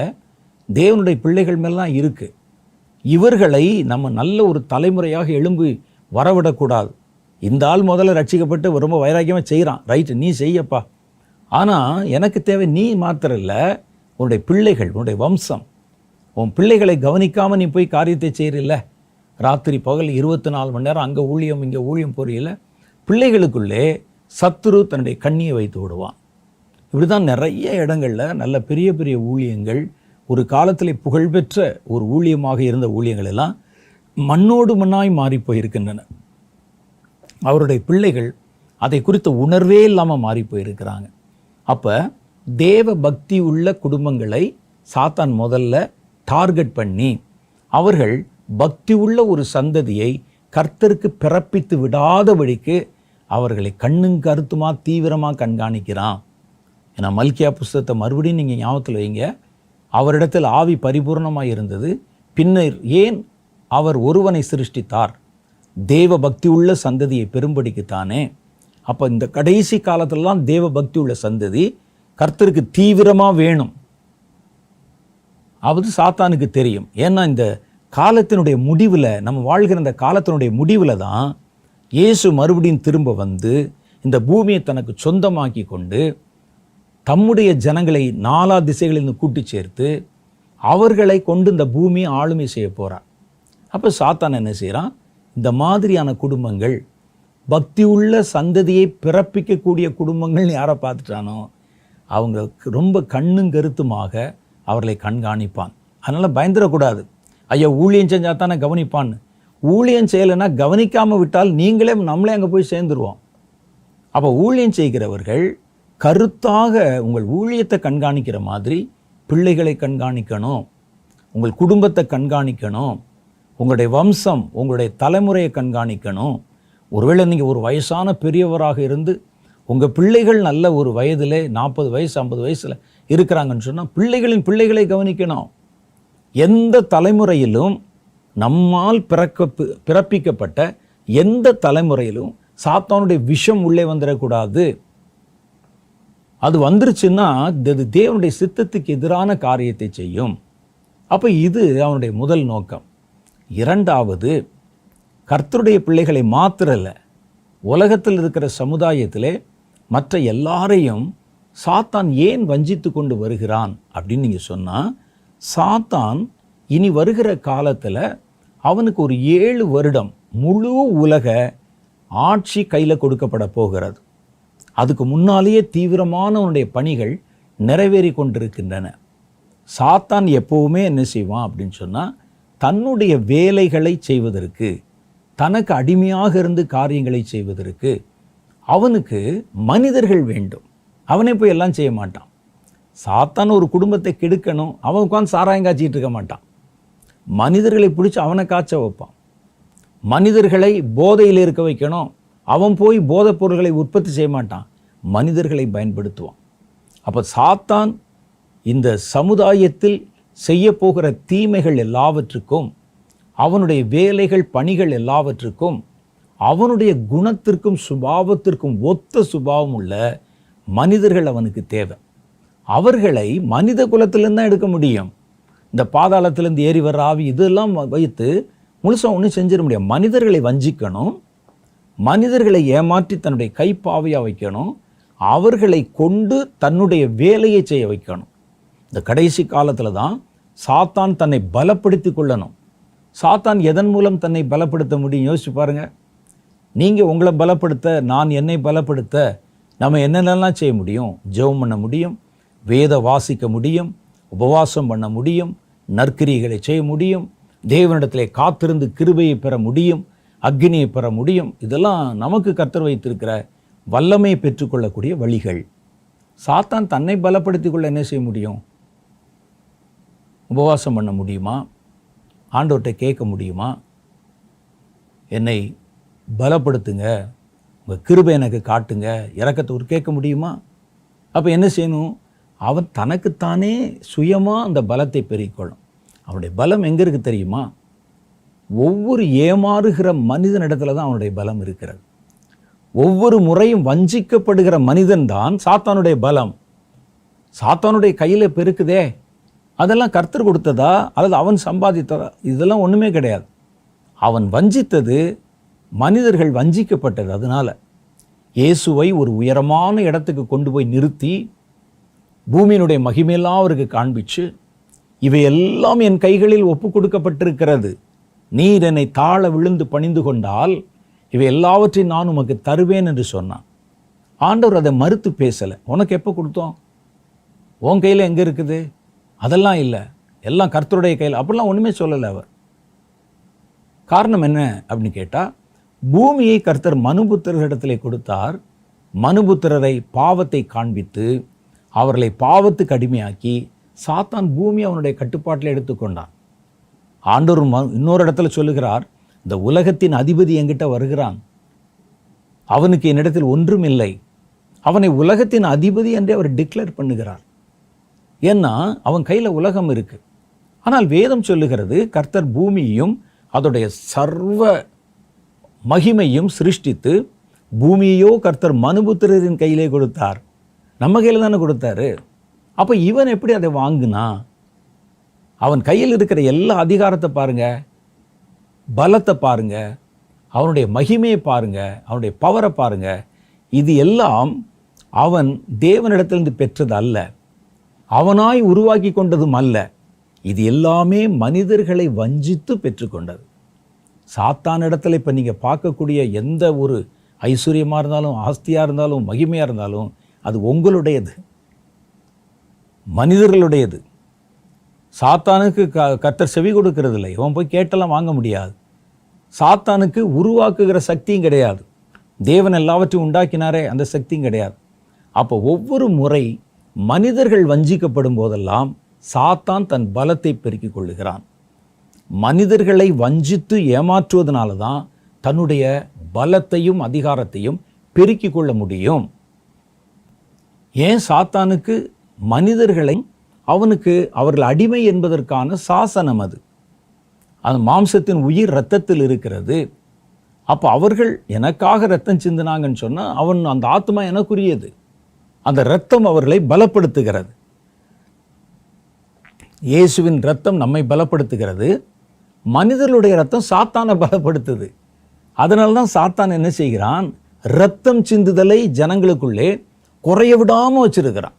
தேவனுடைய பிள்ளைகள் மேலாம் இருக்குது. இவர்களை நம்ம நல்ல ஒரு தலைமுறையாக எழும்பி வரவிடக்கூடாது. இந்த ஆள் முதல்ல ரட்சிக்கப்பட்டு ரொம்ப வைராக்கியமாக செய்கிறான், ரைட்டு, நீ செய்யப்பா. ஆனால் எனக்கு தேவை நீ மாத்திரம் இல்லை, உன்னுடைய பிள்ளைகள், உன்னுடைய வம்சம். உன் பிள்ளைகளை கவனிக்காமல் நீ போய் காரியத்தை செய்யறில்ல, ராத்திரி பகல் 24 மணி நேரம் அங்கே ஊழியம் இங்கே ஊழியம் போறியில்ல, பிள்ளைகளுக்குள்ளே சத்துரு தன்னுடைய கண்ணியை வைத்து விடுவான். இப்படி தான் நிறைய இடங்களில் நல்ல பெரிய பெரிய ஊழியங்கள், ஒரு காலத்தில் புகழ்பெற்ற ஒரு ஊழியமாக இருந்த ஊழியங்கள் எல்லாம் மண்ணோடு மண்ணாய் மாறி போயிருக்கின்றன. அவருடைய பிள்ளைகள் அதை குறித்த உணர்வே இல்லாமல் மாறி போயிருக்கிறாங்க. அப்போ தேவ பக்தி உள்ள குடும்பங்களை சாத்தான் முதல்ல டார்கெட் பண்ணி அவர்கள் பக்தி உள்ள ஒரு சந்ததியை கர்த்தருக்கு பிறப்பித்து விடாதபடிக்கு அவர்களை கண்ணும் கருத்துமா தீவிரமாக கண்காணிக்கிறான். ஏன்னா மல்கியா புஸ்தகத்தை மறுபடியும் நீங்கள் ஞாபகத்தில் வைங்க. அவரிடத்தில் ஆவி பரிபூர்ணமாக இருந்தது. பின்னர் ஏன் அவர் ஒருவனை சிருஷ்டித்தார்? தேவ பக்தி உள்ள சந்ததியை பெரும்படிக்குத்தானே. அப்போ இந்த கடைசி காலத்திலலாம் தேவ பக்தி உள்ள சந்ததி கர்த்தருக்கு தீவிரமாக வேணும். அது சாத்தானுக்கு தெரியும். ஏன்னா இந்த காலத்தினுடைய முடிவில், நம்ம வாழ்கிற இந்த காலத்தினுடைய முடிவில் தான் இயேசு மறுபடியும் திரும்ப வந்து இந்த பூமியை தனக்கு சொந்தமாக்கி கொண்டு தம்முடைய ஜனங்களை 4 திசைகளிலிருந்து கூட்டி சேர்த்து அவர்களை கொண்டு இந்த பூமியை ஆளுமை செய்ய போகிறார். அப்போ சாத்தான் என்ன செய்கிறான்? இந்த மாதிரியான குடும்பங்கள், பக்தி உள்ள சந்ததியை பிறப்பிக்கக்கூடிய குடும்பங்கள்னு யாரை பார்த்துட்டானோ அவங்க ரொம்ப கண்ணும் கருத்துமாக அவர்களை கண்காணிப்பான். அதனால் பயந்துடக்கூடாது. ஐயா ஊழியம் செஞ்சால் தானே கவனிப்பான்னு. ஊழியம் செய்யலைன்னா கவனிக்காமல் விட்டால் நம்மளே அங்கே போய் சேர்ந்துருவோம். அப்போ ஊழியம் செய்கிறவர்கள் கருத்தாக உங்கள் ஊழியத்தை கண்காணிக்கிற மாதிரி பிள்ளைகளை கண்காணிக்கணும், உங்கள் குடும்பத்தை கண்காணிக்கணும், உங்களுடைய வம்சம், உங்களுடைய தலைமுறையை கண்காணிக்கணும். ஒருவேளை நீங்கள் ஒரு வயசான பெரியவராக இருந்து உங்கள் பிள்ளைகள் நல்ல ஒரு வயதில் 40 வயசு 50 வயசில் இருக்கிறாங்கன்னு சொன்னால் பிள்ளைகளின் பிள்ளைகளை கவனிக்கணும். எந்த தலைமுறையிலும் நம்மால் பிறப்பிக்கப்பட்ட எந்த தலைமுறையிலும் சாத்தானுடைய விஷம் உள்ளே வந்துடக்கூடாது. அது வந்துருச்சுன்னா அது தேவனுடைய சித்தத்துக்கு எதிரான காரியத்தை செய்யும். அப்போ இது அவனுடைய முதல் நோக்கம். இரண்டாவது, கர்த்தருடைய பிள்ளைகளை மாத்திரல்ல, உலகத்தில் இருக்கிற சமுதாயத்திலே மற்ற எல்லாரையும் சாத்தான் ஏன் வஞ்சித்து கொண்டு வருகிறான் அப்படின்னு நீங்கள் சொன்னால், சாத்தான் இனி வருகிற காலத்தில் அவனுக்கு ஒரு 7 வருடம் முழு உலக ஆட்சி கையில் கொடுக்கப்பட போகிறது. அதுக்கு முன்னாலேயே தீவிரமான அவனுடைய பணிகள் நிறைவேறி கொண்டிருக்கின்றன. சாத்தான் எப்போவுமே என்ன செய்வான் அப்படின்னு சொன்னால், தன்னுடைய வேலைகளை செய்வதற்கு, தனக்கு அடிமையாக இருந்து காரியங்களை செய்வதற்கு அவனுக்கு மனிதர்கள் வேண்டும். அவனே போய் எல்லாம் செய்ய மாட்டான். சாத்தான் ஒரு குடும்பத்தை கெடுக்கணும், அவன் உட்காந்து சாராயம் காய்ச்சிட்டு இருக்க மாட்டான். மனிதர்களை பிடிச்சி அவனை காய்ச்ச வைப்பான். மனிதர்களை போதையில் இருக்க வைக்கணும், அவன் போய் போதைப் பொருட்களை உற்பத்தி செய்ய மாட்டான், மனிதர்களை பயன்படுத்துவான். அப்போ சாத்தான் இந்த சமுதாயத்தில் செய்ய போகிற தீமைகள் எல்லாவற்றுக்கும், அவனுடைய வேலைகள் பணிகள் எல்லாவற்றுக்கும், அவனுடைய குணத்திற்கும் சுபாவத்திற்கும் ஒத்த சுபாவம் உள்ள மனிதர்கள் அவனுக்கு தேவை. அவர்களை மனித குலத்திலேருந்து தான் எடுக்க முடியும். இந்த பாதாளத்திலேருந்து ஏறி வர ஆவி இதெல்லாம் வைத்து முழுசாக ஒன்றும் செஞ்சிட முடியும். மனிதர்களை வஞ்சிக்கணும், மனிதர்களை ஏமாற்றி தன்னுடைய கைப்பாவையாக வைக்கணும், அவர்களை கொண்டு தன்னுடைய வேலையை செய்ய வைக்கணும். இந்த கடைசி காலத்தில் தான் சாத்தான் தன்னை பலப்படுத்தி கொள்ளணும். சாத்தான் எதன் மூலம் தன்னை பலப்படுத்த முடியும் யோசிச்சு பாருங்க. நீங்கள் உங்களை பலப்படுத்த, நான் என்னை பலப்படுத்த நம்ம என்னென்னலாம் செய்ய முடியும்? ஜெபம் பண்ண முடியும், வேத வாசிக்க முடியும், உபவாசம் பண்ண முடியும், நற்கிரியைகளை செய்ய முடியும், தேவனிடத்திலே காத்திருந்து கிருபையை பெற முடியும், அக்னியை பெற முடியும். இதெல்லாம் நமக்கு கர்த்தர் வைத்திருக்கிற வல்லமையை பெற்றுக்கொள்ளக்கூடிய வழிகள். சாத்தான் தன்னை பலப்படுத்திக் கொள்ள என்ன செய்ய முடியும்? உபவாசம் பண்ண முடியுமா? ஆண்டவர்கிட்ட கேட்க முடியுமா? என்னை பலப்படுத்துங்க, உங்கள் கிருபை எனக்கு காட்டுங்க, இரக்கத்தை ஒரு கேட்க முடியுமா? அப்போ என்ன செய்யணும்? அவன் தனக்குத்தானே சுயமாக அந்த பலத்தை பெருக்கிக்கொள்ளும். அவனுடைய பலம் எங்கே இருக்குது தெரியுமா? ஒவ்வொரு ஏமாறுகிற மனிதனிடத்துல தான் அவனுடைய பலம் இருக்கிறது. ஒவ்வொரு முறையும் வஞ்சிக்கப்படுகிற மனிதன்தான் சாத்தானுடைய பலம். சாத்தானுடைய கையில் பெருக்குதே, அதெல்லாம் கர்த்தர் கொடுத்ததா அல்லது அவன் சம்பாதித்ததா? இதெல்லாம் ஒன்றுமே கிடையாது. அவன் வஞ்சித்தது, மனிதர்கள் வஞ்சிக்கப்பட்டது. அதனால் இயேசுவை ஒரு உயரமான இடத்துக்கு கொண்டு போய் நிறுத்தி பூமியினுடைய மகிமையெல்லாம் அவருக்கு காண்பிச்சு, இவையெல்லாம் என் கைகளில் ஒப்பு கொடுக்கப்பட்டிருக்கிறது, நீர் என்னை தாழ விழுந்து பணிந்து கொண்டால் இவை எல்லாவற்றையும் நான் உமக்கு தருவேன் என்று சொன்னான். ஆண்டவர் அதை மறுத்து பேசலை. உனக்கு எப்போ கொடுத்தோம்? உன் கையில் எங்கே இருக்குது? அதெல்லாம் இல்லை, எல்லாம் கர்த்தருடைய கையில். அப்படிலாம் ஒன்றுமே சொல்லலை அவர். காரணம் என்ன அப்படின்னு கேட்டால், பூமியை கர்த்தர் மனுபுத்திரரிடத்திலே கொடுத்தார். மனுபுத்திரரை பாவத்தை காண்பித்து அவர்களை பாவத்துக்கு அடிமையாக்கி சாத்தான் பூமி அவனுடைய கட்டுப்பாட்டில் எடுத்துக்கொண்டான். ஆண்டவர் இன்னொரு இடத்துல சொல்லுகிறார், இந்த உலகத்தின் அதிபதி என்கிட்ட வருகிறான், அவனுக்கு என்னிடத்தில் ஒன்றும் இல்லை, அவனை உலகத்தின் அதிபதி என்று அவர் டிக்ளேர் பண்ணுகிறார். ஏன்னா அவன் கையில் உலகம் இருக்கு. ஆனால் வேதம் சொல்லுகிறது, கர்த்தர் பூமியையும் அதோடைய சர்வ மகிமையும் சிருஷ்டித்து, பூமியையோ கர்த்தர் மனுபுத்திரரின் கையிலே கொடுத்தார். நம்ம கையில் தானே கொடுத்தாரு. அப்போ இவன் எப்படி அதை வாங்கினா? அவன் கையில் இருக்கிற எல்லா அதிகாரத்தை பாருங்க, பலத்தை பாருங்க, அவனுடைய மகிமையை பாருங்க, அவனுடைய பவரை பாருங்க. இது எல்லாம் அவன் தேவனிடத்திலிருந்து பெற்றது அல்ல, அவனாய் உருவாக்கி கொண்டதும் அல்ல. இது எல்லாமே மனிதர்களை வஞ்சித்து பெற்றுக்கொண்டது. சாத்தானிடத்தில் இப்போ நீங்கள் பார்க்கக்கூடிய எந்த ஒரு ஐஸ்வர்யமாக இருந்தாலும், ஆஸ்தியாக இருந்தாலும், மகிமையாக இருந்தாலும், அது உங்களுடையது, மனிதர்களுடையது. சாத்தானுக்கு கர்த்தர் செவி கொடுக்கறது இல்லை. இவன் போய் கேட்டெல்லாம் வாங்க முடியாது. சாத்தானுக்கு உருவாக்குகிற சக்தியும் கிடையாது. தேவன் எல்லாவற்றையும் உண்டாக்கினாரே, அந்த சக்தியும் கிடையாது. அப்போ ஒவ்வொரு முறை மனிதர்கள் வஞ்சிக்கப்படும் போதெல்லாம் சாத்தான் தன் பலத்தை பெருக்கிக் கொள்ளுகிறான். மனிதர்களை வஞ்சித்து ஏமாற்றுவதனால தான் தன்னுடைய பலத்தையும் அதிகாரத்தையும் பெருக்கிக் கொள்ள முடியும். ஏன் சாத்தானுக்கு மனிதர்களை அவனுக்கு அவர்கள் அடிமை என்பதற்கான சாசனம் அது. அந்த மாம்சத்தின் உயிர் இரத்தத்தில் இருக்கிறது. அப்போ அவர்கள் எனக்காக ரத்தம் சிந்தினாங்கன்னு சொன்னால் அவன் அந்த ஆத்மா எனக்குரியது. அந்த இரத்தம் அவர்களை பலப்படுத்துகிறது. இயேசுவின் இரத்தம் நம்மை பலப்படுத்துகிறது. மனிதர்களுடைய இரத்தம் சாத்தானை பலப்படுத்துது. அதனால தான் சாத்தான் என்ன செய்கிறான், இரத்தம் சிந்துதலை ஜனங்களுக்குள்ளே குறைய விடாமல் வச்சிருக்கிறான்.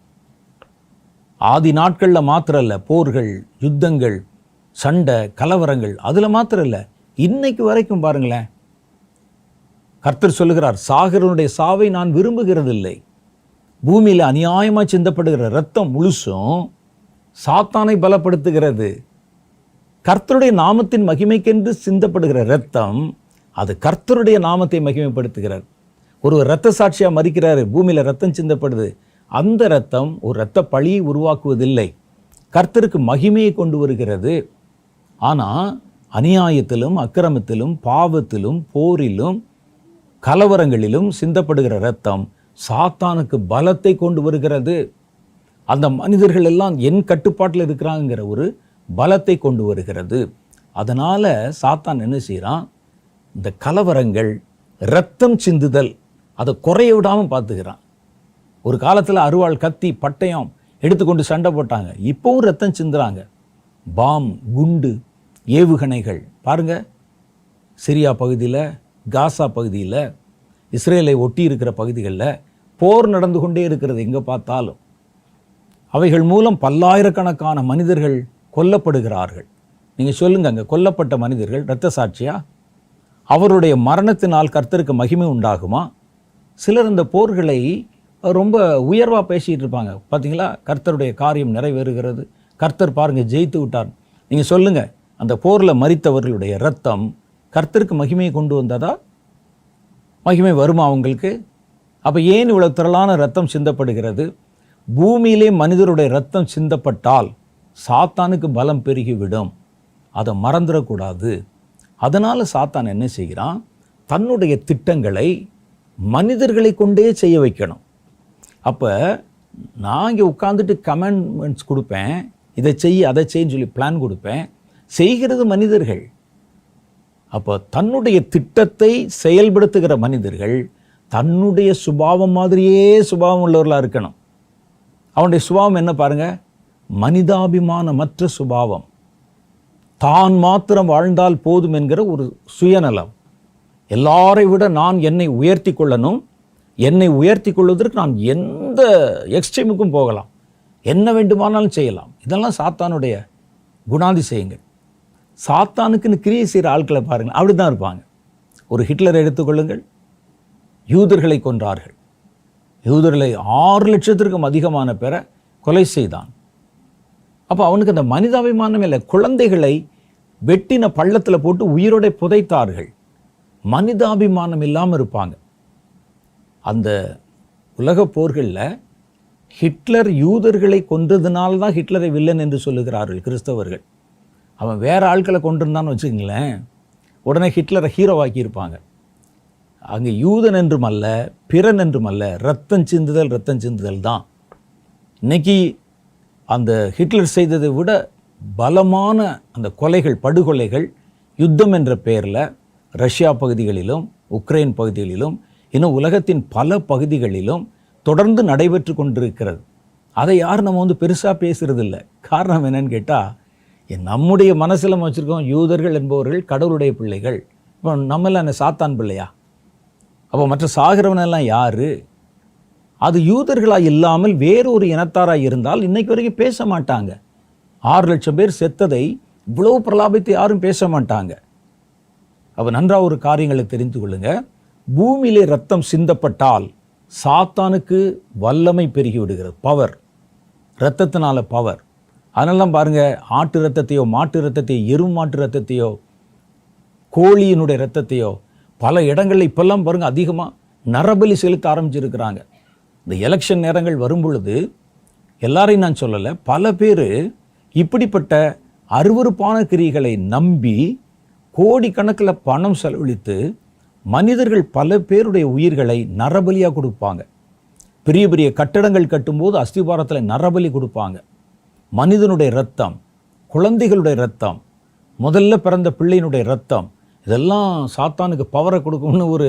ஆதி நாட்களில் மாத்திரம் இல்லை, போர்கள், யுத்தங்கள், சண்டை, கலவரங்கள், அதில் மாத்திரம் இல்லை, இன்னைக்கு வரைக்கும் பாருங்களேன். கர்த்தர் சொல்லுகிறார், சாகரனுடைய சாவை நான் விரும்புகிறதில்லை. பூமியில் அநியாயமாக சிந்தப்படுகிற இரத்தம் முழுசும் சாத்தானை பலப்படுத்துகிறது. கர்த்தருடைய நாமத்தின் மகிமைக்கென்று சிந்தப்படுகிற இரத்தம் அது கர்த்தருடைய நாமத்தை மகிமைப்படுத்துகிறது. ஒரு இரத்த சாட்சியாக மறிக்கிறாரு, பூமியில் இரத்தம் சிந்தப்படுது. அந்த இரத்தம் ஒரு இரத்த பழியை உருவாக்குவதில்லை, கர்த்தருக்கு மகிமையை கொண்டு வருகிறது. ஆனால் அநியாயத்திலும் அக்கிரமத்திலும் பாவத்திலும் போரிலும் கலவரங்களிலும் சிந்தப்படுகிற இரத்தம் சாத்தானுக்கு பலத்தை கொண்டு வருகிறது. அந்த மனிதர்கள் எல்லாம் என் கட்டுப்பாட்டில் இருக்கிறாங்கிற ஒரு பலத்தை கொண்டு வருகிறது. அதனால் சாத்தான் என்ன செய்கிறான், இந்த கலவரங்கள், இரத்தம் சிந்துதல் அதை குறைய விடாமல் பார்த்துக்கிறான். ஒரு காலத்தில் அருவாள், கத்தி, பட்டயம் எடுத்துக்கொண்டு சண்டை போட்டாங்க. இப்போவும் ரத்தம் சிந்துறாங்க. பாம், குண்டு, ஏவுகணைகள் பாருங்க. சிரியா பகுதியில், காசா பகுதியில், இஸ்ரேலை ஒட்டி இருக்கிற பகுதிகளில் போர் நடந்து கொண்டே இருக்கிறது. எங்கே பார்த்தாலும் அவைகள் மூலம் பல்லாயிரக்கணக்கான மனிதர்கள் கொல்லப்படுகிறார்கள். நீங்கள் சொல்லுங்க, அங்கே கொல்லப்பட்ட மனிதர்கள் இரத்த சாட்சியா? அவருடைய மரணத்தினால் கர்த்தருக்கு மகிமை உண்டாகுமா? சிலர் இந்த போர்களை ரொம்ப உயர்வாக பேசிகிட்டு இருப்பாங்க. பார்த்தீங்களா, கர்த்தருடைய காரியம் நிறைவேறுகிறது, கர்த்தர் பாருங்கள் ஜெயித்து விட்டார். நீங்கள் சொல்லுங்கள், அந்த போரில் மரித்தவர்களுடைய இரத்தம் கர்த்தருக்கு மகிமையை கொண்டு வந்ததா? மகிமை வருமா அவங்களுக்கு? அப்போ ஏன் இவ்வளோ திரளான இரத்தம் சிந்தப்படுகிறது? பூமியிலே மனிதருடைய இரத்தம் சிந்தப்பட்டால் சாத்தானுக்கு பலம் பெருகிவிடும். அதை மறந்துடக்கூடாது. அதனால் சாத்தான் என்ன செய்கிறான், தன்னுடைய திட்டங்களை மனிதர்களை கொண்டே செய்ய வைக்கணும். அப்போ நான் இங்கே உட்காந்துட்டு கமெண்ட்மெண்ட்ஸ் கொடுப்பேன், இதை செய் அதை செய்ன்னு சொல்லி பிளான் கொடுப்பேன், செய்கிறது மனிதர்கள். அப்போ தன்னுடைய திட்டத்தை செயல்படுத்துகிற மனிதர்கள் தன்னுடைய சுபாவம் மாதிரியே சுபாவம் உள்ளவர்களாக இருக்கணும். அவனுடைய சுபாவம் என்ன பாருங்க, மனிதாபிமானமற்ற சுபாவம். தான் மாத்திரம் வாழ்ந்தால் போதும் என்கிற ஒரு சுயநலம். எல்லாரை விட நான் என்னை உயர்த்தி கொள்ளணும், என்னை உயர்த்தி கொள்வதற்கு நான் எந்த எக்ஸ்ட்ரீமுக்கும் போகலாம், என்ன வேண்டுமானாலும் செய்யலாம். இதெல்லாம் சாத்தானுடைய குணாதிசயங்கள். சாத்தானுக்குன்னு கிரியை செய்கிற ஆட்களை பாருங்கள், அப்படி தான் இருப்பாங்க. ஒரு ஹிட்லரை எடுத்துக்கொள்ளுங்கள். யூதர்களை கொன்றார்கள். யூதர்களை 6 லட்சத்திற்கும் அதிகமான பேரை கொலை செய்தான். அப்போ அவனுக்கு அந்த மனிதாபிமானம் இல்லை. குழந்தைகளை வெட்டின பள்ளத்தில் போட்டு உயிரோட புதைத்தார்கள். மனிதாபிமானம் இல்லாமல் இருப்பாங்க. அந்த உலக போர்களில் ஹிட்லர் யூதர்களை கொன்றதுனால தான் ஹிட்லரை வில்லன் என்று சொல்லுகிறார்கள் கிறிஸ்தவர்கள். அவன் வேறு ஆட்களை கொண்டிருந்தான்னு வச்சுக்கங்களேன், உடனே ஹிட்லரை ஹீரோவாக்கியிருப்பாங்க. அங்கே யூதன் என்றும் அல்ல, பிறன் என்றும் அல்ல, ரத்தம் சிந்துதல் தான். இன்னைக்கு அந்த ஹிட்லர் செய்ததை விட பலமான அந்த கொலைகள், படுகொலைகள் யுத்தம் என்ற பெயரில் ரஷ்யா பகுதிகளிலும் உக்ரைன் பகுதிகளிலும் இன்னும் உலகத்தின் பல பகுதிகளிலும் தொடர்ந்து நடைபெற்று கொண்டிருக்கிறது. அதை யாரும் நம்ம பெருசாக பேசுகிறதில்ல. காரணம் என்னன்னு கேட்டால், நம்முடைய மனசில் நம்ம வச்சுருக்கோம், யூதர்கள் என்பவர்கள் கடவுளுடைய பிள்ளைகள். இப்போ நம்மளாம் என்ன சாத்தான் பிள்ளையா? அப்போ மற்ற சாகிறவனெல்லாம் யார்? அது யூதர்களாக இல்லாமல் வேறொரு இனத்தாராக இருந்தால் இன்னைக்கு வரைக்கும் பேச மாட்டாங்க. 6 லட்சம் பேர் செத்ததை இவ்வளவு பிரலாபித்து யாரும் பேச மாட்டாங்க. அப்போ நன்றாக ஒரு காரியங்களை தெரிந்து கொள்ளுங்க. பூமியிலே ரத்தம் சிந்தப்பட்டால் சாத்தானுக்கு வல்லமை பெருகி விடுகிறது. பவர், இரத்தத்தினால பவர். அதனால பாருங்கள், ஆட்டு இரத்தத்தையோ மாட்டு இரத்தத்தையோ எருமை மாட்டு இரத்தத்தையோ கோழியினுடைய இரத்தத்தையோ பல இடங்களில் இப்பெல்லாம் பாருங்கள் அதிகமாக நரபலி செலுத்த ஆரம்பிச்சிருக்கிறாங்க. இந்த எலெக்ஷன் நேரங்கள் வரும் பொழுது எல்லாரையும் நான் சொல்லலை, பல பேர் இப்படிப்பட்ட அருவருப்பான கிரியைகளை நம்பி கோடிக்கணக்கில் பணம் செலவழித்து மனிதர்கள் பல பேருடைய உயிர்களை நரபலியாக கொடுப்பாங்க. பெரிய பெரிய கட்டடங்கள் கட்டும்போது அஸ்திபாரத்தில் நரபலி கொடுப்பாங்க. மனிதனுடைய இரத்தம், குழந்தைகளுடைய இரத்தம், முதல்ல பிறந்த பிள்ளையினுடைய இரத்தம், இதெல்லாம் சாத்தானுக்கு பவரை கொடுக்கும்னு ஒரு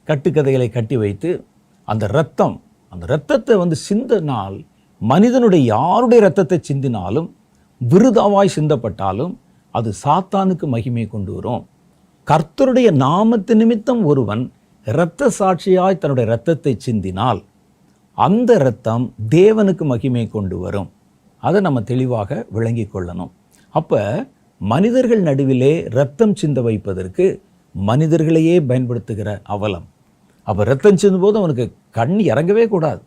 கட்டுக்கதைகளை கட்டி வைத்து அந்த இரத்தத்தை சிந்தினால், மனிதனுடைய யாருடைய இரத்தத்தை சிந்தினாலும், விருதாவாய் சிந்தப்பட்டாலும் அது சாத்தானுக்கு மகிமை கொண்டு வரும். கர்த்தருடைய நாமத்து நிமித்தம் ஒருவன் இரத்த சாட்சியாய் தன்னுடைய இரத்தத்தை சிந்தினால் அந்த இரத்தம் தேவனுக்கு மகிமை கொண்டு வரும். அதை நம்ம தெளிவாக விளங்கி கொள்ளணும். அப்போ மனிதர்கள் நடுவிலே இரத்தம் சிந்த வைப்பதற்கு மனிதர்களையே பயன்படுத்துகிற அவலம். அப்போ இரத்தம் சிந்தும் போது அவனுக்கு கண் இறங்கவே கூடாது,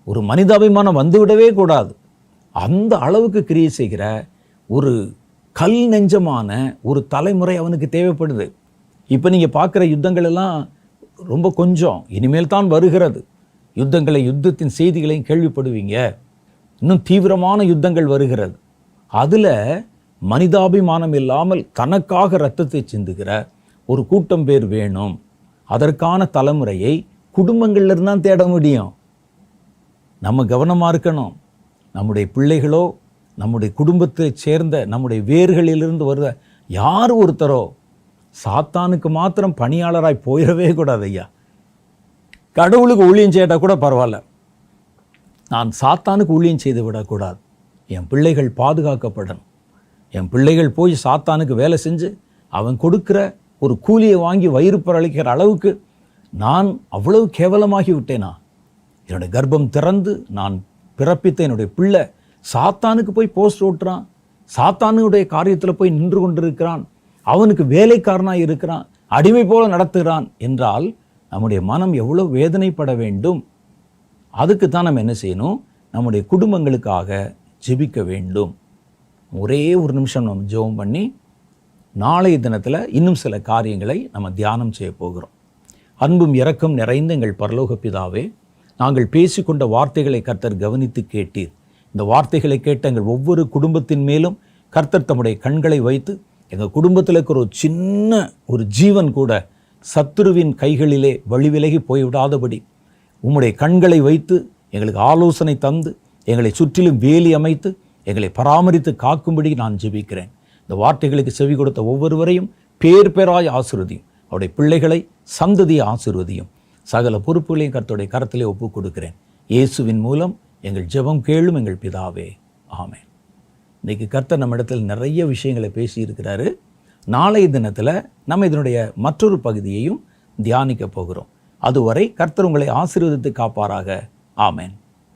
ஒரு மனிதாபிமானம் வந்துவிடவே கூடாது. அந்த அளவுக்கு கிரியை செய்கிற ஒரு கல் நெஞ்சமான ஒரு தலைமுறை அவனுக்கு தேவைப்படுது. இப்போ நீங்கள் பார்க்குற யுத்தங்கள் எல்லாம் ரொம்ப கொஞ்சம், இனிமேல் தான் வருகிறது. யுத்தத்தின் செய்திகளையும் கேள்விப்படுவீங்க. இன்னும் தீவிரமான யுத்தங்கள் வருகிறது. அதில் மனிதாபிமானம் இல்லாமல் தனக்காக இரத்தத்தை சிந்துகிற ஒரு கூட்டம் பேர் வேணும். அதற்கான தலைமுறையை குடும்பங்கள்லேருந்து தான் தேட முடியும். நம்ம கவனமாக இருக்கணும். நம்முடைய பிள்ளைகளோ, நம்முடைய குடும்பத்தை சேர்ந்த நம்முடைய வேர்களிலிருந்து வருத யார் ஒருத்தரோ சாத்தானுக்கு மாத்திரம் பணியாளராய் போயிடவே கூடாது ஐயா. கடவுளுக்கு ஊழியம் செய்யட்டா கூட பரவாயில்ல, நான் சாத்தானுக்கு ஊழியம் செய்து விடக்கூடாது. என் பிள்ளைகள் பாதுகாக்கப்படணும். என் பிள்ளைகள் போய் சாத்தானுக்கு வேலை செஞ்சு அவன் கொடுக்குற ஒரு கூலியை வாங்கி வயிறு பரளிக்கிற அளவுக்கு நான் அவ்வளவு கேவலமாகி விட்டேனா? என்னுடைய கர்ப்பம் திறந்து நான் பிறப்பித்த என்னுடைய பிள்ளை சாத்தானுக்கு போய் போஸ்ட் ஓட்டுறான், சாத்தானுடைய காரியத்தில் போய் நின்று கொண்டிருக்கிறான், அவனுக்கு வேலைக்காரனாக இருக்கிறான், அடிமை போல நடத்துகிறான் என்றால் நம்முடைய மனம் எவ்வளோ வேதனைப்பட வேண்டும். அதுக்கு தான் நம்ம என்ன செய்யணும்? நம்முடைய குடும்பங்களுக்காக ஜெபிக்க வேண்டும். ஒரே ஒரு நிமிஷம் நம்ம ஜெபம் பண்ணி நாளைய தினத்தில் இன்னும் சில காரியங்களை நம்ம தியானம் செய்ய போகிறோம். அன்பும் இரக்கம் நிறைந்த எங்கள் பரலோக பிதாவே, நாங்கள் பேசிக்கொண்ட வார்த்தைகளை கர்த்தர் கவனித்து கேட்டீர். இந்த வார்த்தைகளை கேட்ட எங்கள் ஒவ்வொரு குடும்பத்தின் மேலும் கர்த்தர் தம்முடைய கண்களை வைத்து எங்கள் குடும்பத்தில் இருக்கிற ஒரு சின்ன ஒரு ஜீவன் கூட சத்துருவின் கைகளிலே வழிவிலகி போய்விடாதபடி உம்முடைய கண்களை வைத்து எங்களுக்கு ஆலோசனை தந்து எங்களை சுற்றிலும் வேலி அமைத்து எங்களை பராமரித்து காக்கும்படி நான் ஜெபிக்கிறேன். இந்த வார்த்தைகளுக்கு செவி கொடுத்த ஒவ்வொருவரையும் பேராய் ஆசீர்வதியும். அவருடைய பிள்ளைகளை சந்ததியை ஆசீர்வதியும். சகல பொறுப்புகளையும் கர்த்தருடைய கரத்திலே ஒப்புக் கொடுக்கிறேன். இயேசுவின் மூலம் எங்கள் ஜெபம் கேளும் எங்கள் பிதாவே, ஆமென். இன்றைக்கி கர்த்தர் நம்ம இடத்தில் நிறைய விஷயங்களை பேசியிருக்கிறாரு. நாளைய தினத்தில் நம்ம இதனுடைய மற்றொரு பகுதியையும் தியானிக்க போகிறோம். அதுவரை கர்த்தர் உங்களை ஆசீர்வதித்து காப்பாராக. ஆமென்.